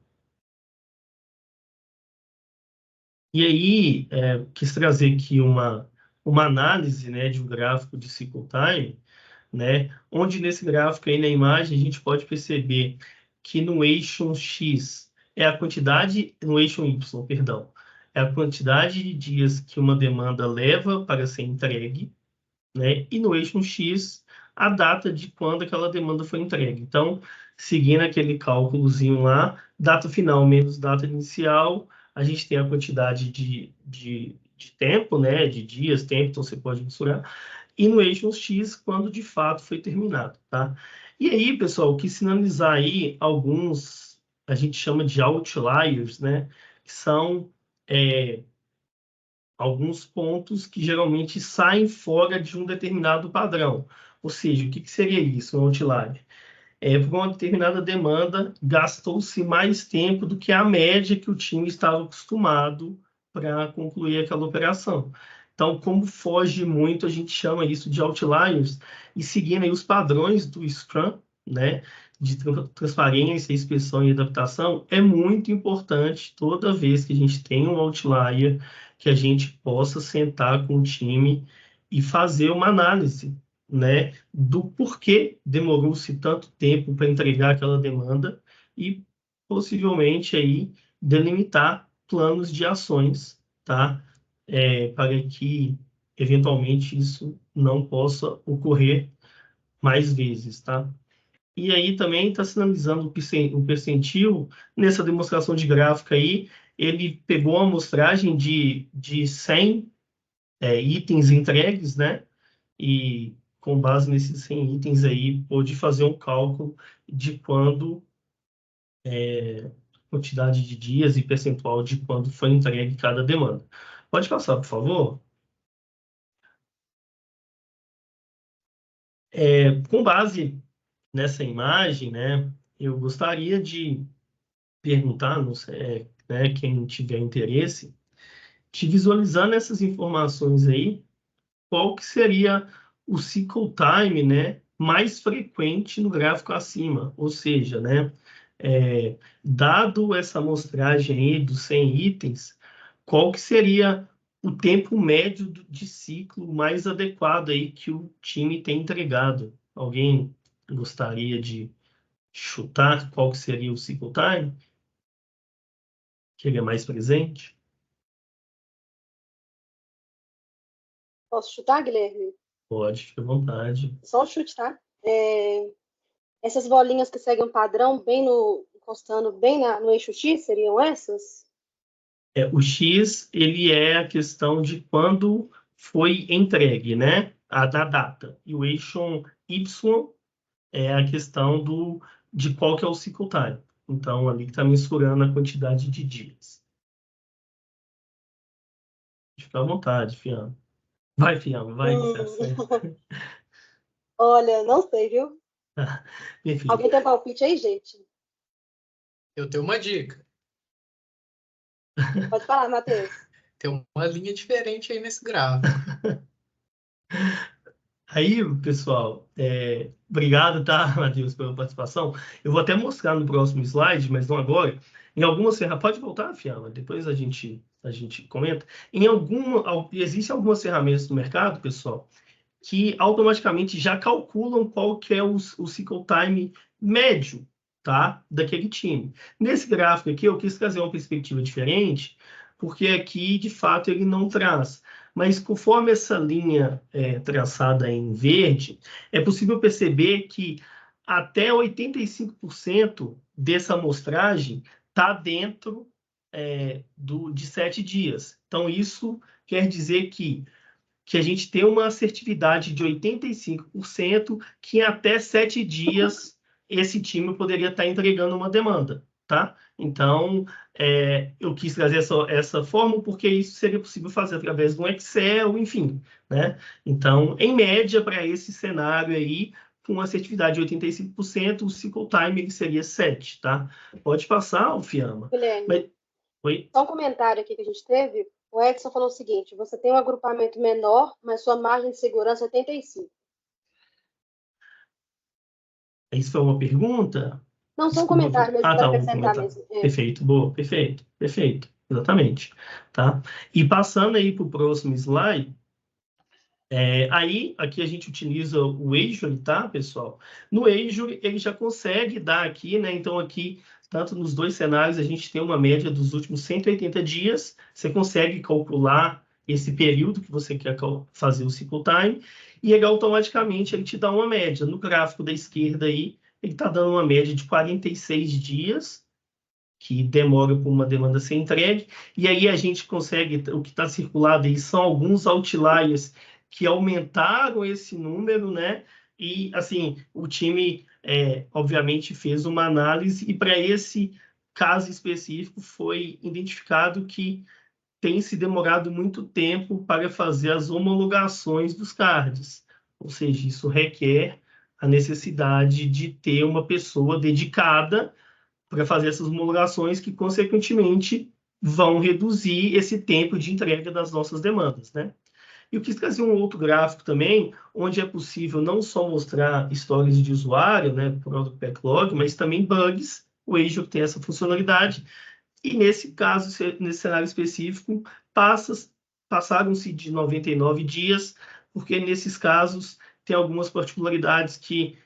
F: E aí, quis trazer aqui uma análise, né, de um gráfico de cycle time, né, onde nesse gráfico aí na imagem a gente pode perceber que no eixo X é a quantidade, no eixo Y, perdão, é a quantidade de dias que uma demanda leva para ser entregue, né, e no eixo X a data de quando aquela demanda foi entregue. Então, seguindo aquele cálculozinho lá, data final menos data inicial, a gente tem a quantidade de tempo, né, de dias, tempo, então você pode mensurar, e no eixo X, quando de fato foi terminado, tá? E aí, pessoal, que sinalizar aí alguns, a gente chama de outliers, né, que são alguns pontos que geralmente saem fora de um determinado padrão. Ou seja, o que seria isso, um outlier? Por uma determinada demanda, gastou-se mais tempo do que a média que o time estava acostumado para concluir aquela operação. Então, como foge muito, a gente chama isso de outliers, e seguindo aí os padrões do Scrum, né, de transparência, inspeção e adaptação, é muito importante, toda vez que a gente tem um outlier, que a gente possa sentar com o time e fazer uma análise, né, do porquê demorou-se tanto tempo para entregar aquela demanda e possivelmente aí delimitar planos de ações, tá? Para que eventualmente isso não possa ocorrer mais vezes, tá? E aí também está sinalizando o percentil nessa demonstração de gráfica aí, ele pegou uma amostragem de 100 itens entregues, né? E com base nesses 100 itens aí, pôde fazer um cálculo de quando, quantidade de dias e percentual de quando foi entregue cada demanda. Pode passar, por favor? Com base nessa imagem, né, eu gostaria de perguntar, não sei, né, quem tiver interesse, de visualizando essas informações aí, qual que seria o cycle time, né, mais frequente no gráfico acima, ou seja, né, dado essa amostragem aí dos 100 itens, qual que seria o tempo médio de ciclo mais adequado aí que o time tem entregado? Alguém gostaria de chutar qual que seria o cycle time? Que ele é mais presente?
A: Posso chutar, Guilherme?
F: Pode, fique à vontade.
A: Só um chute, tá? Essas bolinhas que seguem um padrão, encostando bem no eixo X, seriam essas?
F: O X, ele é a questão de quando foi entregue, né? Da data. E o eixo Y é a questão de qual que é o cycle time. Então, ali está mensurando a quantidade de dias. Fica à vontade, Fiamma. Vai, Fiamma, vai, você acerta.
A: Olha, não sei, viu?
F: Minha filha,
A: Alguém tem palpite aí, gente?
B: Eu tenho uma dica.
A: Pode falar, Matheus.
B: Tem uma linha diferente aí nesse gráfico.
F: aí, pessoal, obrigado, tá, Matheus, pela participação. Eu vou até mostrar no próximo slide, mas não agora. Em algumas ferramentas, pode voltar, Fiamma, depois a gente comenta. Existem algumas ferramentas no mercado, pessoal, que automaticamente já calculam qual que é o cycle time médio, tá, daquele time. Nesse gráfico aqui, eu quis trazer uma perspectiva diferente, porque aqui, de fato, ele não traz. Mas conforme essa linha traçada em verde, é possível perceber que até 85% dessa amostragem está dentro de 7 dias. Então, isso quer dizer que a gente tem uma assertividade de 85%, que em até 7 dias esse time poderia estar entregando uma demanda, tá? Então, eu quis trazer essa fórmula porque isso seria possível fazer através de um Excel, enfim, né? Então, em média, para esse cenário aí, com uma assertividade de 85%, o cycle time ele seria 7, tá? Pode passar, Fiamma.
A: Guilherme,
F: Oi?
A: só um comentário aqui que a gente teve. O Edson falou o seguinte: você tem um agrupamento menor, mas sua margem de segurança é 85.
F: Isso foi uma pergunta?
A: Não, só um
F: Desculpa.
A: comentário mesmo para
F: Tá, um
A: acrescentar
F: comentário.
A: mesmo.
F: Perfeito, boa, perfeito, exatamente, tá? E passando aí para o próximo slide, aí aqui a gente utiliza o Azure, tá, pessoal? No Azure ele já consegue dar aqui, né? Então aqui, tanto nos dois cenários, a gente tem uma média dos últimos 180 dias, você consegue calcular esse período que você quer fazer o cycle time, e ele automaticamente ele te dá uma média. No gráfico da esquerda aí, ele está dando uma média de 46 dias, que demora para uma demanda ser entregue, e aí a gente consegue, o que está circulado aí são alguns outliers que aumentaram esse número, né? E, assim, o time, obviamente, fez uma análise, e para esse caso específico foi identificado que tem se demorado muito tempo para fazer as homologações dos cards. Ou seja, isso requer a necessidade de ter uma pessoa dedicada para fazer essas homologações que, consequentemente, vão reduzir esse tempo de entrega das nossas demandas, né? E eu quis trazer um outro gráfico também, onde é possível não só mostrar histórias de usuário, né, Product Backlog, mas também bugs. O Azure tem essa funcionalidade. E nesse caso, nesse cenário específico, passaram-se de 99 dias, porque nesses casos tem algumas particularidades que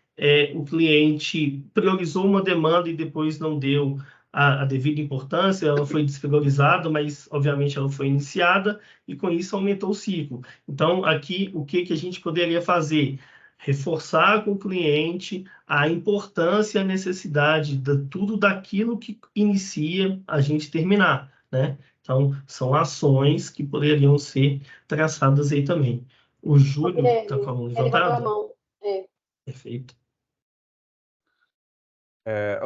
F: o cliente priorizou uma demanda e depois não deu a devida importância, ela foi despriorizada, mas obviamente ela foi iniciada e com isso aumentou o ciclo. Então, aqui, o que a gente poderia fazer? Reforçar com o cliente a importância e a necessidade de tudo daquilo que inicia a gente terminar, né? Então, são ações que poderiam ser traçadas aí também. O Júlio está com a mão
A: Ele levantou a
F: levantada?
A: mão.
F: Perfeito.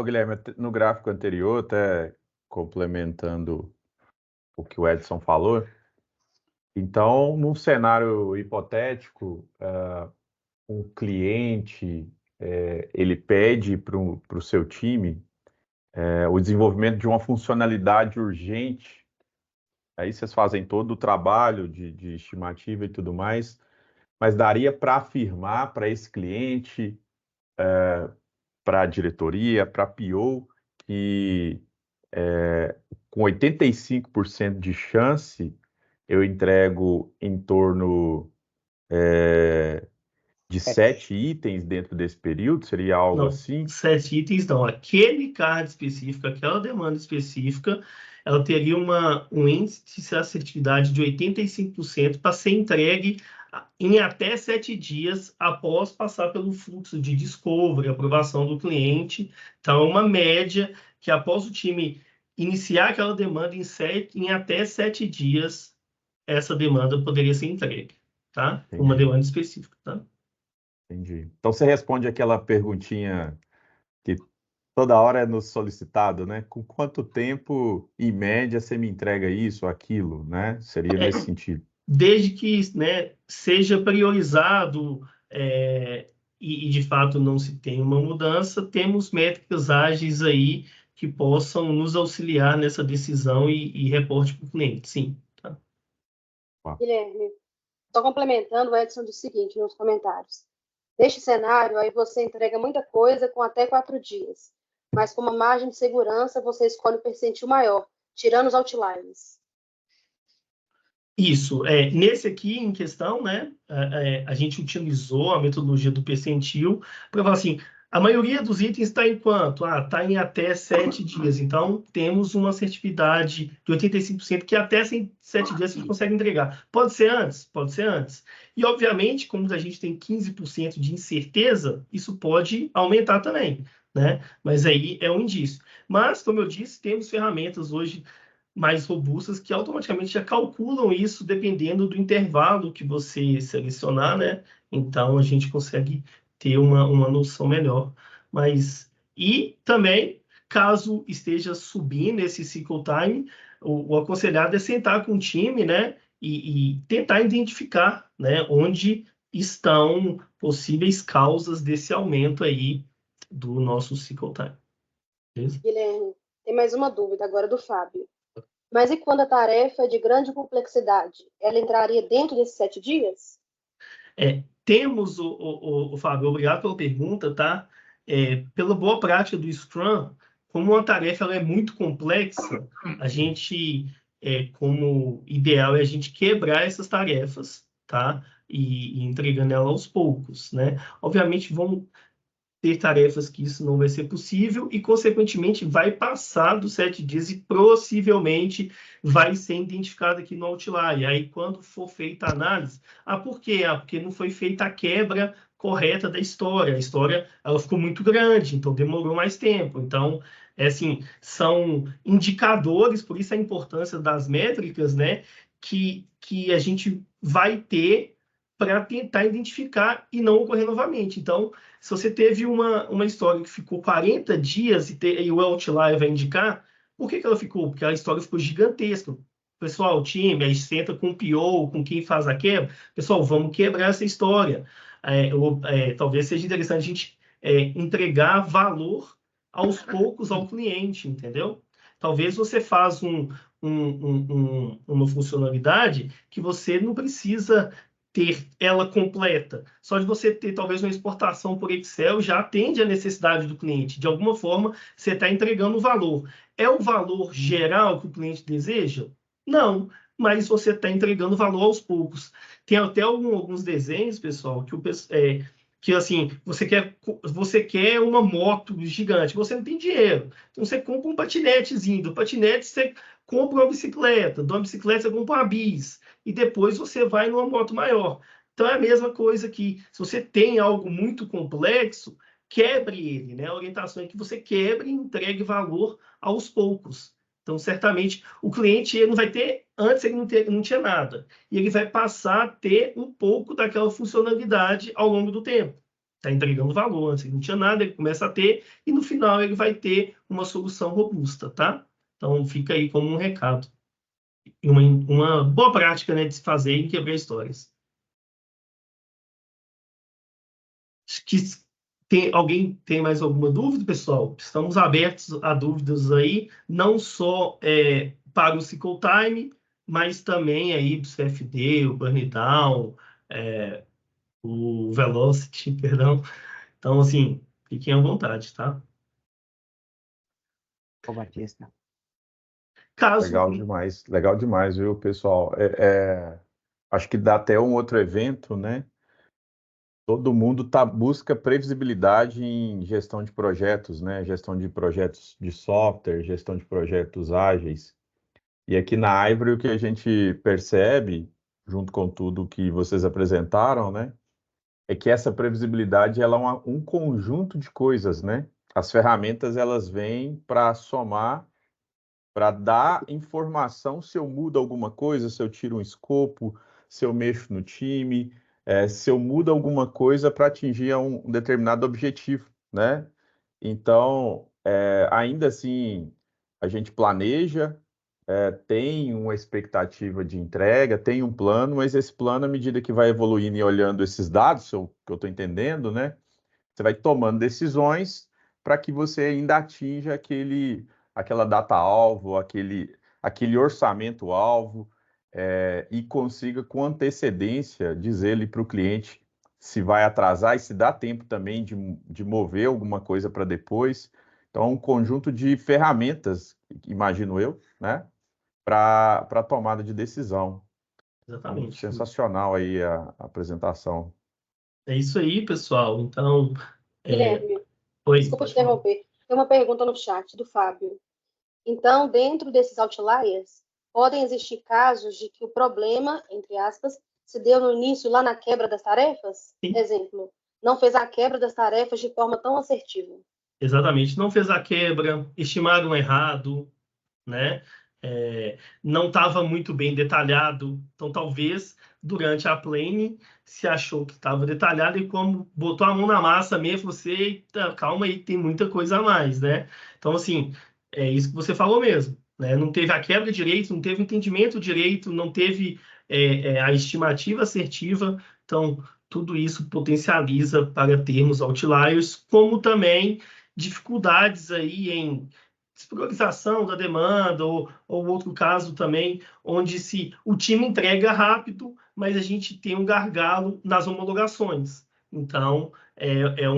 D: Guilherme, no gráfico anterior, até complementando o que o Edson falou, então, num cenário hipotético, um cliente ele pede para o seu time o desenvolvimento de uma funcionalidade urgente. Aí vocês fazem todo o trabalho de estimativa e tudo mais, mas daria para afirmar para esse cliente, para a diretoria, para a PO, que com 85% de chance eu entrego em torno de 7 itens dentro desse período? Seria algo
F: Não,
D: assim?
F: 7 itens não. Aquele card específico, aquela demanda específica, ela teria um índice de assertividade de 85% para ser entregue em até 7 dias após passar pelo fluxo de discovery, aprovação do cliente. Então, é uma média que após o time iniciar aquela demanda em até 7 dias, essa demanda poderia ser entregue, tá? Uma
D: Entendi.
F: demanda específica, tá?
D: Entendi. Então você responde aquela perguntinha que toda hora é nos solicitado, né? Com quanto tempo, em média, você me entrega isso, aquilo, né? Seria nesse sentido.
F: Desde que, né, seja priorizado e de fato não se tenha uma mudança, temos métricas ágeis aí que possam nos auxiliar nessa decisão e reporte para o cliente, sim. Tá?
A: Guilherme, estou complementando, o Edson disse o seguinte nos comentários. Neste cenário, aí você entrega muita coisa com até 4 dias, mas com uma margem de segurança, você escolhe o percentil maior, tirando os outliers.
F: Isso, nesse aqui em questão, né, a gente utilizou a metodologia do percentil para falar assim, a maioria dos itens está em quanto? Está em até 7 dias, então temos uma assertividade de 85% que até 7 dias a gente consegue entregar. Pode ser antes? Pode ser antes. E, obviamente, como a gente tem 15% de incerteza, isso pode aumentar também, né? Mas aí é um indício. Mas, como eu disse, temos ferramentas hoje mais robustas que automaticamente já calculam isso dependendo do intervalo que você selecionar, né? Então a gente consegue ter uma noção melhor. E também, caso esteja subindo esse cycle time, o aconselhado é sentar com o time, né? E tentar identificar, né, onde estão possíveis causas desse aumento aí do nosso cycle time. Beleza?
A: Guilherme, tem mais uma dúvida agora do Fábio. Mas e quando a tarefa é de grande complexidade? Ela entraria dentro desses 7 dias?
F: Temos, o Fábio, obrigado pela pergunta, tá? Pela boa prática do Scrum, como uma tarefa ela é muito complexa, a gente, como ideal é a gente quebrar essas tarefas, tá? E entregando ela aos poucos, né? Obviamente, vão ter tarefas que isso não vai ser possível e, consequentemente, vai passar dos 7 dias e possivelmente vai ser identificado aqui no outlier. Aí, quando for feita a análise, por quê? Porque não foi feita a quebra correta da história. A história ela ficou muito grande, então demorou mais tempo. Então, assim, são indicadores, por isso a importância das métricas, né? Que a gente vai ter para tentar identificar e não ocorrer novamente. Então, se você teve uma história que ficou 40 dias e o outlier vai indicar, por que ela ficou? Porque a história ficou gigantesca. Pessoal, o time, aí senta com o PO, com quem faz a quebra. Pessoal, vamos quebrar essa história. Talvez seja interessante a gente entregar valor aos poucos ao cliente, entendeu? Talvez você faz uma funcionalidade que você não precisa ter ela completa. Só de você ter talvez uma exportação por Excel já atende a necessidade do cliente. De alguma forma, você está entregando o valor. É o valor geral que o cliente deseja? Não, mas você está entregando valor aos poucos. Tem até alguns desenhos, pessoal, que assim, você quer uma moto gigante, você não tem dinheiro. Então você compra um patinetezinho, do patinete você compra uma bicicleta, de uma bicicleta você compra uma bis e depois você vai numa moto maior. Então é a mesma coisa que se você tem algo muito complexo, quebre ele, né? A orientação é que você quebre e entregue valor aos poucos. Então, certamente, o cliente ele não vai ter, antes ele não tinha nada, e ele vai passar a ter um pouco daquela funcionalidade ao longo do tempo. Está entregando valor, antes ele não tinha nada, ele começa a ter, e no final ele vai ter uma solução robusta, tá? Então, fica aí como um recado uma boa prática, né, de se fazer e quebrar histórias. Alguém tem mais alguma dúvida, pessoal? Estamos abertos a dúvidas aí, não só para o cycle time, mas também aí do CFD, o burn down, o velocity, perdão. Então, assim, fiquem à vontade, tá?
C: Ô, Batista.
D: Legal demais, viu, pessoal? Acho que dá até um outro evento, né? Todo mundo busca previsibilidade em gestão de projetos, né? Gestão de projetos de software, gestão de projetos ágeis. E aqui na Ivory o que a gente percebe junto com tudo que vocês apresentaram, né? É que essa previsibilidade ela é um conjunto de coisas, né? As ferramentas elas vêm para somar, para dar informação se eu mudo alguma coisa, se eu tiro um escopo, se eu mexo no time, se eu mudo alguma coisa para atingir um determinado objetivo, né? Então, ainda assim, a gente planeja, tem uma expectativa de entrega, tem um plano, mas esse plano, à medida que vai evoluindo e olhando esses dados, que eu estou entendendo, né? Você vai tomando decisões para que você ainda atinja aquela data-alvo, aquele orçamento-alvo, e consiga com antecedência dizer-lhe para o cliente se vai atrasar e se dá tempo também de mover alguma coisa para depois. Então, um conjunto de ferramentas, imagino eu, né, para tomada de decisão. Então,
F: Exatamente.
D: sensacional aí a apresentação.
F: É isso aí, pessoal. Então,
A: Guilherme,
F: oi,
A: desculpa te
F: pode falar.
A: interromper. Tem uma pergunta no chat do Fábio. Então, dentro desses outliers, podem existir casos de que o problema, entre aspas, se deu no início lá na quebra das tarefas?
F: Sim.
A: Exemplo, não fez a quebra das tarefas de forma tão assertiva.
F: Exatamente. Não fez a quebra, estimaram errado, né? Não estava muito bem detalhado. Então, talvez, durante a plane, se achou que estava detalhado e como botou a mão na massa mesmo, você, eita, calma aí, tem muita coisa a mais, né? Então, assim, é isso que você falou mesmo, né? Não teve a quebra direito, não teve o entendimento direito, não teve a estimativa assertiva. Então, tudo isso potencializa para termos outliers, como também dificuldades aí em despriorização da demanda, ou outro caso também, onde se o time entrega rápido, mas a gente tem um gargalo nas homologações. Então, é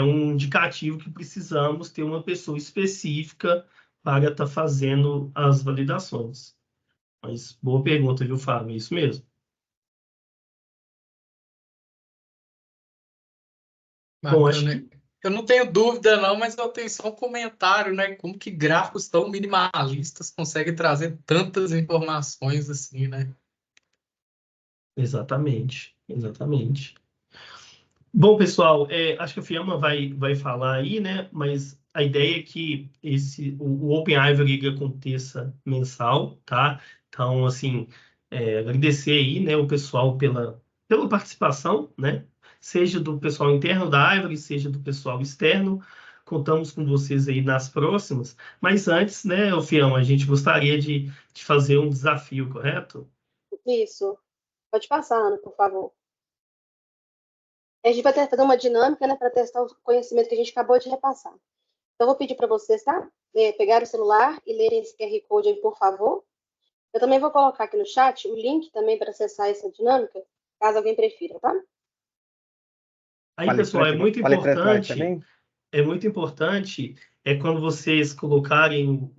F: um indicativo que precisamos ter uma pessoa específica para estar fazendo as validações. Mas boa pergunta, viu, Fábio? É isso mesmo. Bom, acho
B: Bacana.
F: que
B: Eu não tenho dúvida, não, mas eu tenho só um comentário, né? Como que gráficos tão minimalistas conseguem trazer tantas informações assim, né?
F: exatamente, exatamente. Bom, pessoal, acho que a Fiamma vai falar aí, né? Mas a ideia é que o Open Ivory aconteça mensal, tá? Então, assim, agradecer aí, né, o pessoal pela participação, né? Seja do pessoal interno da Ivory, seja do pessoal externo. Contamos com vocês aí nas próximas. Mas antes, né, Fiamma, a gente gostaria de fazer um desafio, correto?
A: Isso. Pode passar, Ana, por favor. A gente vai fazer uma dinâmica, né, para testar o conhecimento que a gente acabou de repassar. Então, eu vou pedir para vocês, tá? Pegar o celular e lerem esse QR Code aí, por favor. Eu também vou colocar aqui no chat o link também para acessar essa dinâmica, caso alguém prefira, tá?
F: Aí, pessoal, é muito
C: Palestrante
F: importante.
C: também?
F: É muito importante quando vocês colocarem,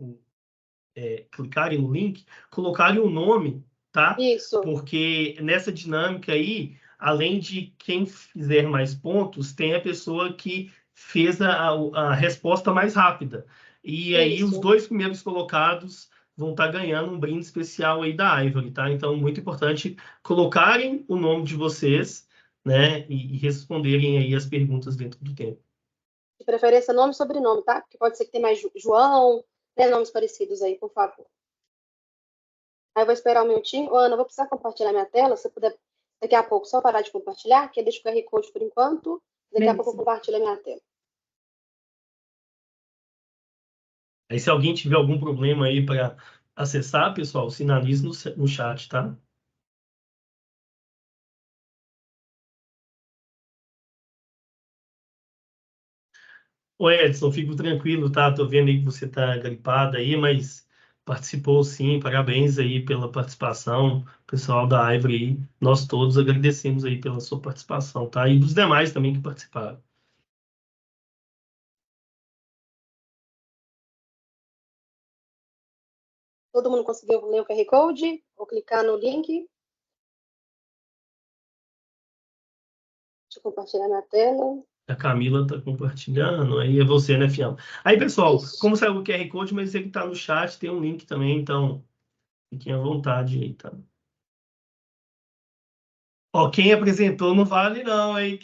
F: clicarem no link, colocarem o nome, tá?
A: Isso.
F: Porque nessa dinâmica aí, além de quem fizer mais pontos, tem a pessoa que fez a resposta mais rápida. E aí os
A: Isso.
F: 2 primeiros colocados vão estar ganhando um brinde especial aí da Ivory, tá? Então, muito importante colocarem o nome de vocês, né? E responderem aí as perguntas dentro do tempo.
A: De preferência, nome e sobrenome, tá? Porque pode ser que tenha mais João, né? Nomes parecidos aí, por favor. Aí eu vou esperar um minutinho. Ô, Ana, eu vou precisar compartilhar minha tela. Se você puder, daqui a pouco, só parar de compartilhar, que deixa o QR Code por enquanto. Daqui a pouco eu compartilho a minha tela.
F: Aí, se alguém tiver algum problema aí para acessar, pessoal, sinalize no chat, tá? Ô, Edson, fico tranquilo, tá? Tô vendo aí que você tá gripado aí, mas participou sim. Parabéns aí pela participação, pessoal da Ivory aí. Nós todos agradecemos aí pela sua participação, tá? E dos demais também que participaram.
A: Todo mundo conseguiu ler o QR Code? Vou clicar no link. Deixa eu compartilhar minha tela.
F: A Camila tá compartilhando, aí é você, né, Fiamma? Aí, pessoal,
A: Isso.
F: como saiu o QR Code, mas ele tá no chat, tem um link também, então fiquem à vontade aí, tá? Ó, quem apresentou não vale não, hein?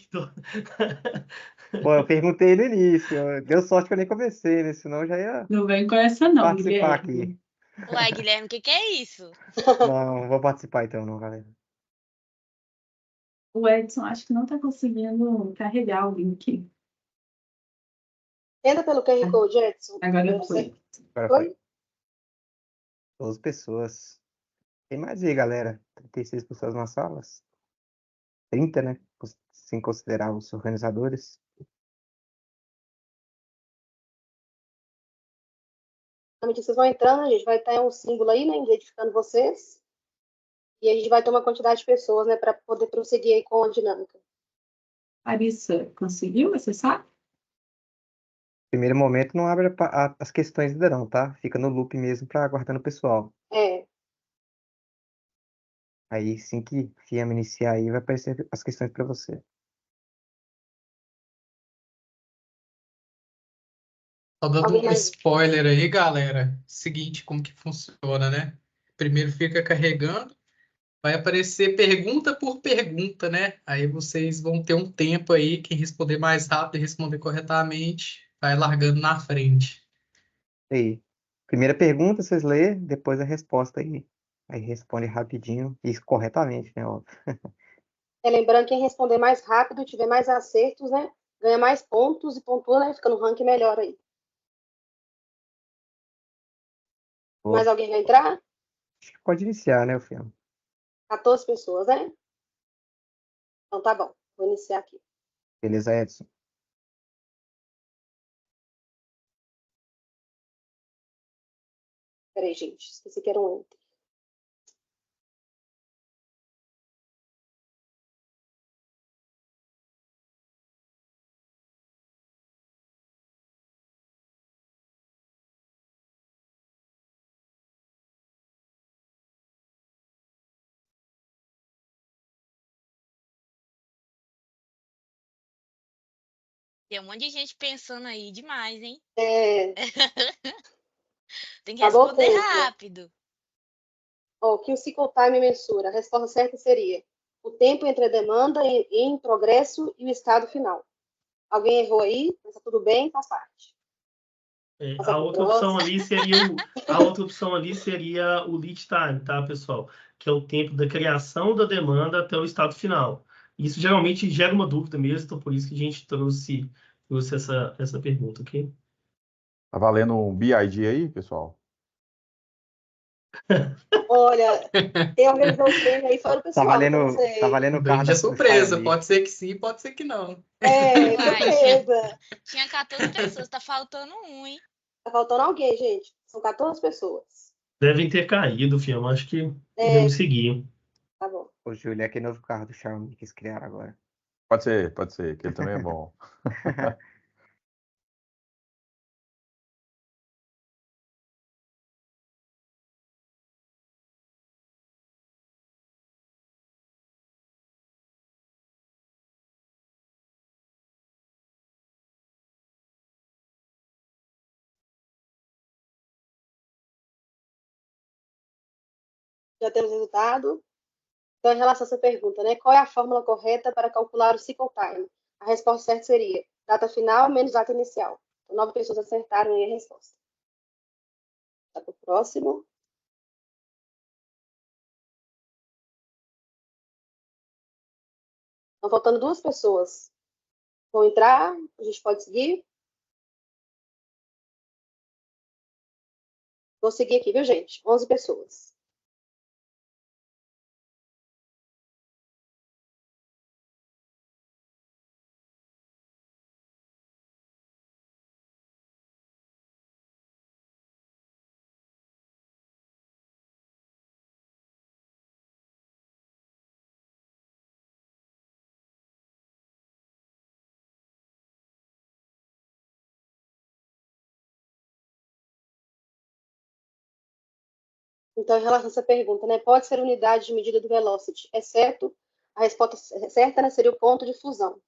C: Pô, eu perguntei no início. Deu sorte que eu nem comecei, né? Senão eu já ia
E: Não vem com essa não,
C: participar aqui.
E: Guilherme.
G: Uai, Guilherme, o que é isso?
C: Não vou participar então, não, galera.
E: O Edson acho que não está conseguindo carregar o link.
A: Entra pelo QR Code, Edson.
E: Agora foi.
C: Agora
A: Foi?
C: foi. 12 pessoas. Tem mais aí, galera. 36 pessoas nas salas. 30, né? Sem considerar os organizadores.
A: À medida que vocês vão entrando, a gente vai ter um símbolo aí, né? Identificando vocês. E a gente vai ter uma quantidade de pessoas, né? Para poder prosseguir aí com a dinâmica.
E: Larissa, conseguiu? Você sabe?
C: Primeiro momento não abre as questões ainda não, tá? Fica no loop mesmo para aguardando o pessoal.
A: É.
C: Aí, assim que Fiamma iniciar aí, vai aparecer as questões para você.
B: Só dando
A: Alguém
B: um
A: mais?
B: spoiler aí, galera. Seguinte, como que funciona, né? Primeiro fica carregando, vai aparecer pergunta por pergunta, né? Aí vocês vão ter um tempo aí, quem responder mais rápido e responder corretamente, vai largando na frente.
C: Aí, primeira pergunta, vocês lê, depois a resposta aí. Aí responde rapidinho e corretamente, né? Óbvio.
A: Lembrando, quem responder mais rápido, tiver mais acertos, né? Ganha mais pontos e pontua, né? Fica no ranking melhor aí.
C: Boa.
A: Mais alguém vai entrar?
C: Acho que pode iniciar, né, o filme?
A: 14 pessoas, né? Então tá bom. Vou iniciar aqui.
C: Beleza, Edson?
A: Peraí, gente. Esqueci que era um enter.
G: Tem um monte de gente pensando aí demais, hein? Tem que
A: Acabou o
G: responder
A: tempo.
G: rápido.
A: O que o cycle time mensura? A resposta certa seria o tempo entre a demanda em progresso e o estado final. Alguém errou aí? Mas tá tudo bem, faz parte.
F: A outra opção ali seria o lead time, tá, pessoal? Que é o tempo da criação da demanda até o estado final. Isso geralmente gera uma dúvida mesmo, então por isso que a gente trouxe essa pergunta, ok?
D: Tá valendo um BID aí, pessoal?
A: Olha, quem organizou o prêmio aí foi o pessoal.
C: Tá valendo
B: O
C: o carro
B: brinde é
C: do
B: surpresa,
C: Xiaomi.
B: pode ser que sim, pode ser que não.
G: Uai,
A: Surpresa.
G: tinha 14 pessoas, tá faltando um, hein?
A: Tá faltando alguém, gente. São 14 pessoas.
F: Devem ter caído, filho. Acho que devemos seguir.
A: Tá bom.
C: Ô, Júlio, é aquele novo carro do Xiaomi que eles criaram agora.
D: Pode ser, que ele também é bom.
A: Já temos o resultado. Então, em relação a essa pergunta, né? Qual é a fórmula correta para calcular o cycle time? A resposta certa seria data final menos data inicial. Então, 9 pessoas acertaram aí a resposta. Tá para o próximo. Estão faltando 2 pessoas. Vão entrar, a gente pode seguir. Vou seguir aqui, viu, gente? 11 pessoas. Então, em relação a essa pergunta, né? Pode ser unidade de medida do velocity, exceto a resposta certa, né, seria o ponto de função.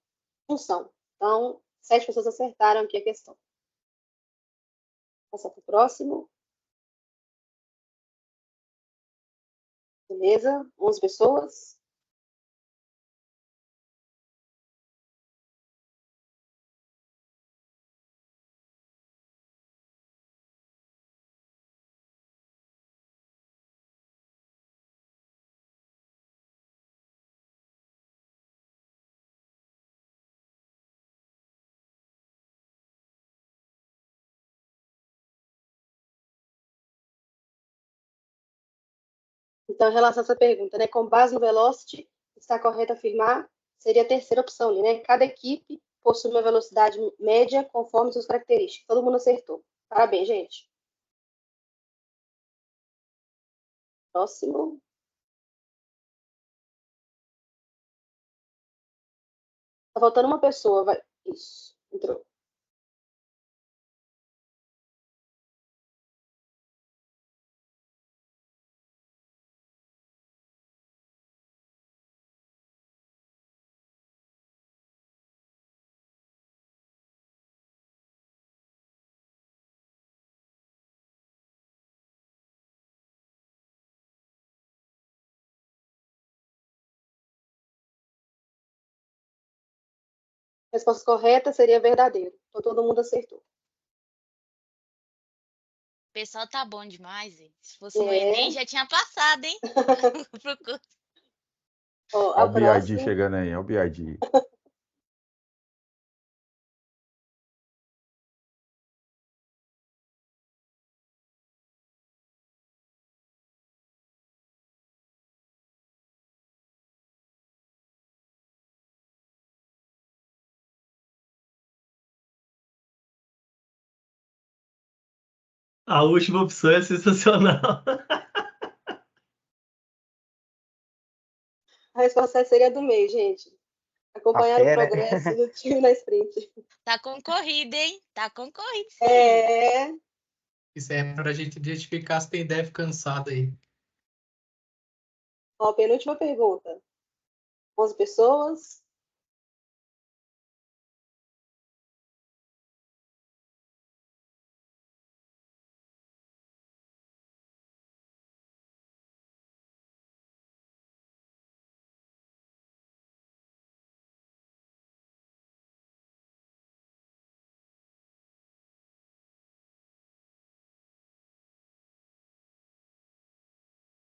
A: Então, 7 pessoas acertaram aqui a questão. Passar para o próximo. Beleza? 11 pessoas. Então, em relação a essa pergunta, né, com base no velocity, está correto afirmar, seria a terceira opção ali, né? Cada equipe possui uma velocidade média conforme suas características. Todo mundo acertou. Parabéns, gente. Próximo. Tá faltando uma pessoa, vai. Isso, entrou. A resposta correta seria verdadeiro. Então, todo mundo acertou.
G: O pessoal tá bom demais, hein? Se fosse no
A: É.
G: Enem, já tinha passado, hein? Pro curso.
A: Ó,
D: Olha
A: a
D: o BID
A: próxima.
D: chegando aí, olha o BID.
F: A última opção é sensacional.
A: A resposta seria do meio, gente. Acompanhar o
C: Até, né?
A: progresso do time na sprint.
G: Tá concorrido, hein? Tá concorrido, sim.
A: É.
B: Isso é para a gente identificar se tem dev cansado aí.
A: Ó, penúltima pergunta. 11 pessoas.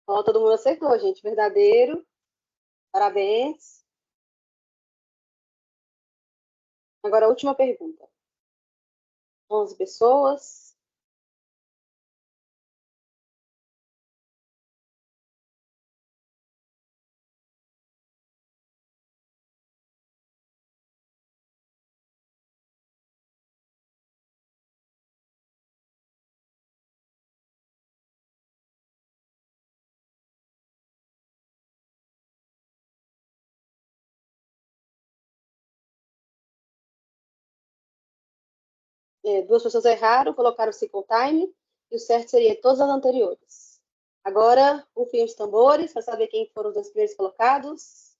A: Ó, todo mundo acertou, gente. Verdadeiro. Parabéns. Agora a última pergunta. 11 pessoas. Duas pessoas erraram, colocaram o cycle time, e o certo seria todas as anteriores. Agora, rufem os tambores para saber quem foram os dois primeiros colocados.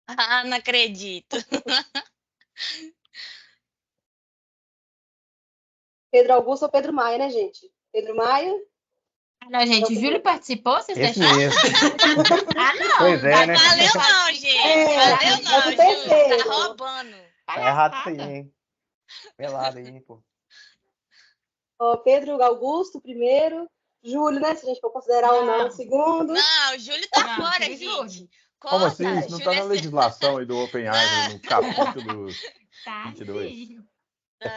G: Ah, não acredito.
A: Pedro Augusto ou Pedro Maia, né, gente? Pedro Maia.
H: Não, gente, o Júlio participou, vocês
C: Esse
H: deixaram?
C: mesmo.
H: Ah, não.
C: Pois é,
G: Não
C: né?
G: valeu não, gente.
A: É,
G: Valeu
A: mas o
G: não, Júlio.
A: terceiro.
G: Tá roubando.
C: Tá errado isso aí, hein? Pelado aí, pô.
A: Ó, Pedro Augusto, primeiro. Júlio, né? Se a gente for considerar ou não, o segundo.
G: Não, o Júlio tá
H: Não,
G: fora,
H: tira o Júlio.
G: gente.
D: Como
G: Corta.
D: assim? Isso não tá
G: Júlio
D: na legislação aí do Open Ivory,
G: Não.
D: no capítulo
H: Tá,
D: 22.
H: sim.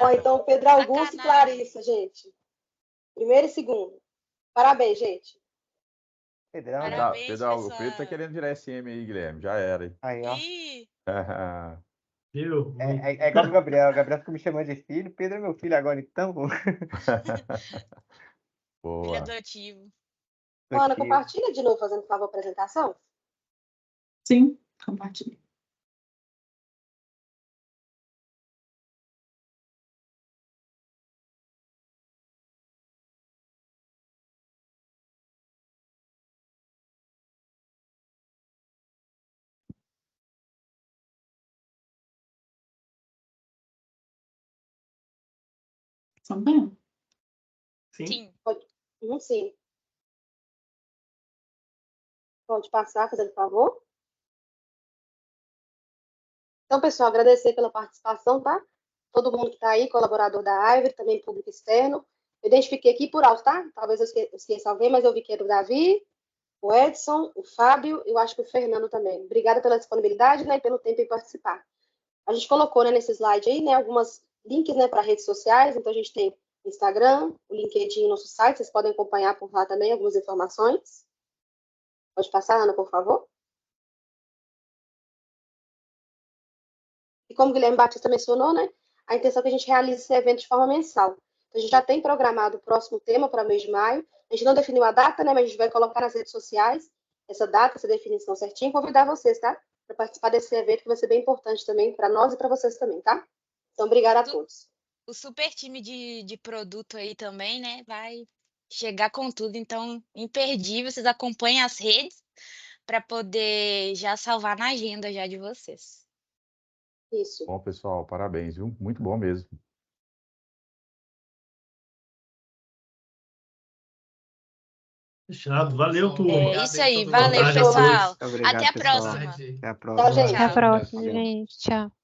A: Ó, então, Pedro Augusto e
G: Sacanagem.
A: Clarissa, gente. Primeiro e segundo. Parabéns, gente.
C: Pedrão, né?
G: Parabéns,
D: O Pedro tá
G: pessoal.
D: querendo virar SM aí, Guilherme. Já era, hein?
C: Aí, ó.
G: Ih,
F: Viu?
C: É igual o Gabriel. O Gabriel fica me chamando de filho. Pedro é meu filho agora, então. Pô.
G: filho
D: Boa.
G: adotivo.
A: Ana, compartilha de novo, fazendo favor, a apresentação.
E: Sim, compartilhe. Estão vendo?
F: Sim.
G: Sim.
A: Sim. Pode passar, fazendo favor. Então, pessoal, agradecer pela participação, tá? Todo mundo que está aí, colaborador da Ivory, também público externo. Eu identifiquei aqui por alto, tá? Talvez eu esqueça alguém, mas eu vi que era o Davi, o Edson, o Fábio e eu acho que o Fernando também. Obrigada pela disponibilidade, né, e pelo tempo em participar. A gente colocou, né, nesse slide aí, né, algumas links, né, para redes sociais. Então, a gente tem Instagram, o LinkedIn, nosso site. Vocês podem acompanhar por lá também algumas informações. Pode passar, Ana, por favor. E como o Guilherme Batista mencionou, né, a intenção é que a gente realize esse evento de forma mensal. Então, a gente já tem programado o próximo tema para o mês de maio. A gente não definiu a data, né, mas a gente vai colocar nas redes sociais essa data, essa definição certinha, e convidar vocês, tá? Para participar desse evento, que vai ser bem importante também para nós e para vocês também, tá? Então, obrigada a todos.
G: O super time de produto aí também, né? Vai chegar com tudo. Então, imperdível. Vocês acompanhem as redes para poder já salvar na agenda já de vocês.
A: Isso.
D: Bom, pessoal, parabéns, viu? Muito bom mesmo.
F: Fechado. Valeu, turma.
G: É isso aí.
B: Obrigado
G: Valeu,
B: todo mundo.
F: Boa tarde a
G: pessoal.
F: todos.
C: Obrigado,
G: Até a
C: pessoal.
G: próxima.
C: Até a
A: Tchau,
C: próxima.
A: gente.
H: Até a
G: Tchau.
H: próxima,
C: Valeu.
H: gente. Tchau.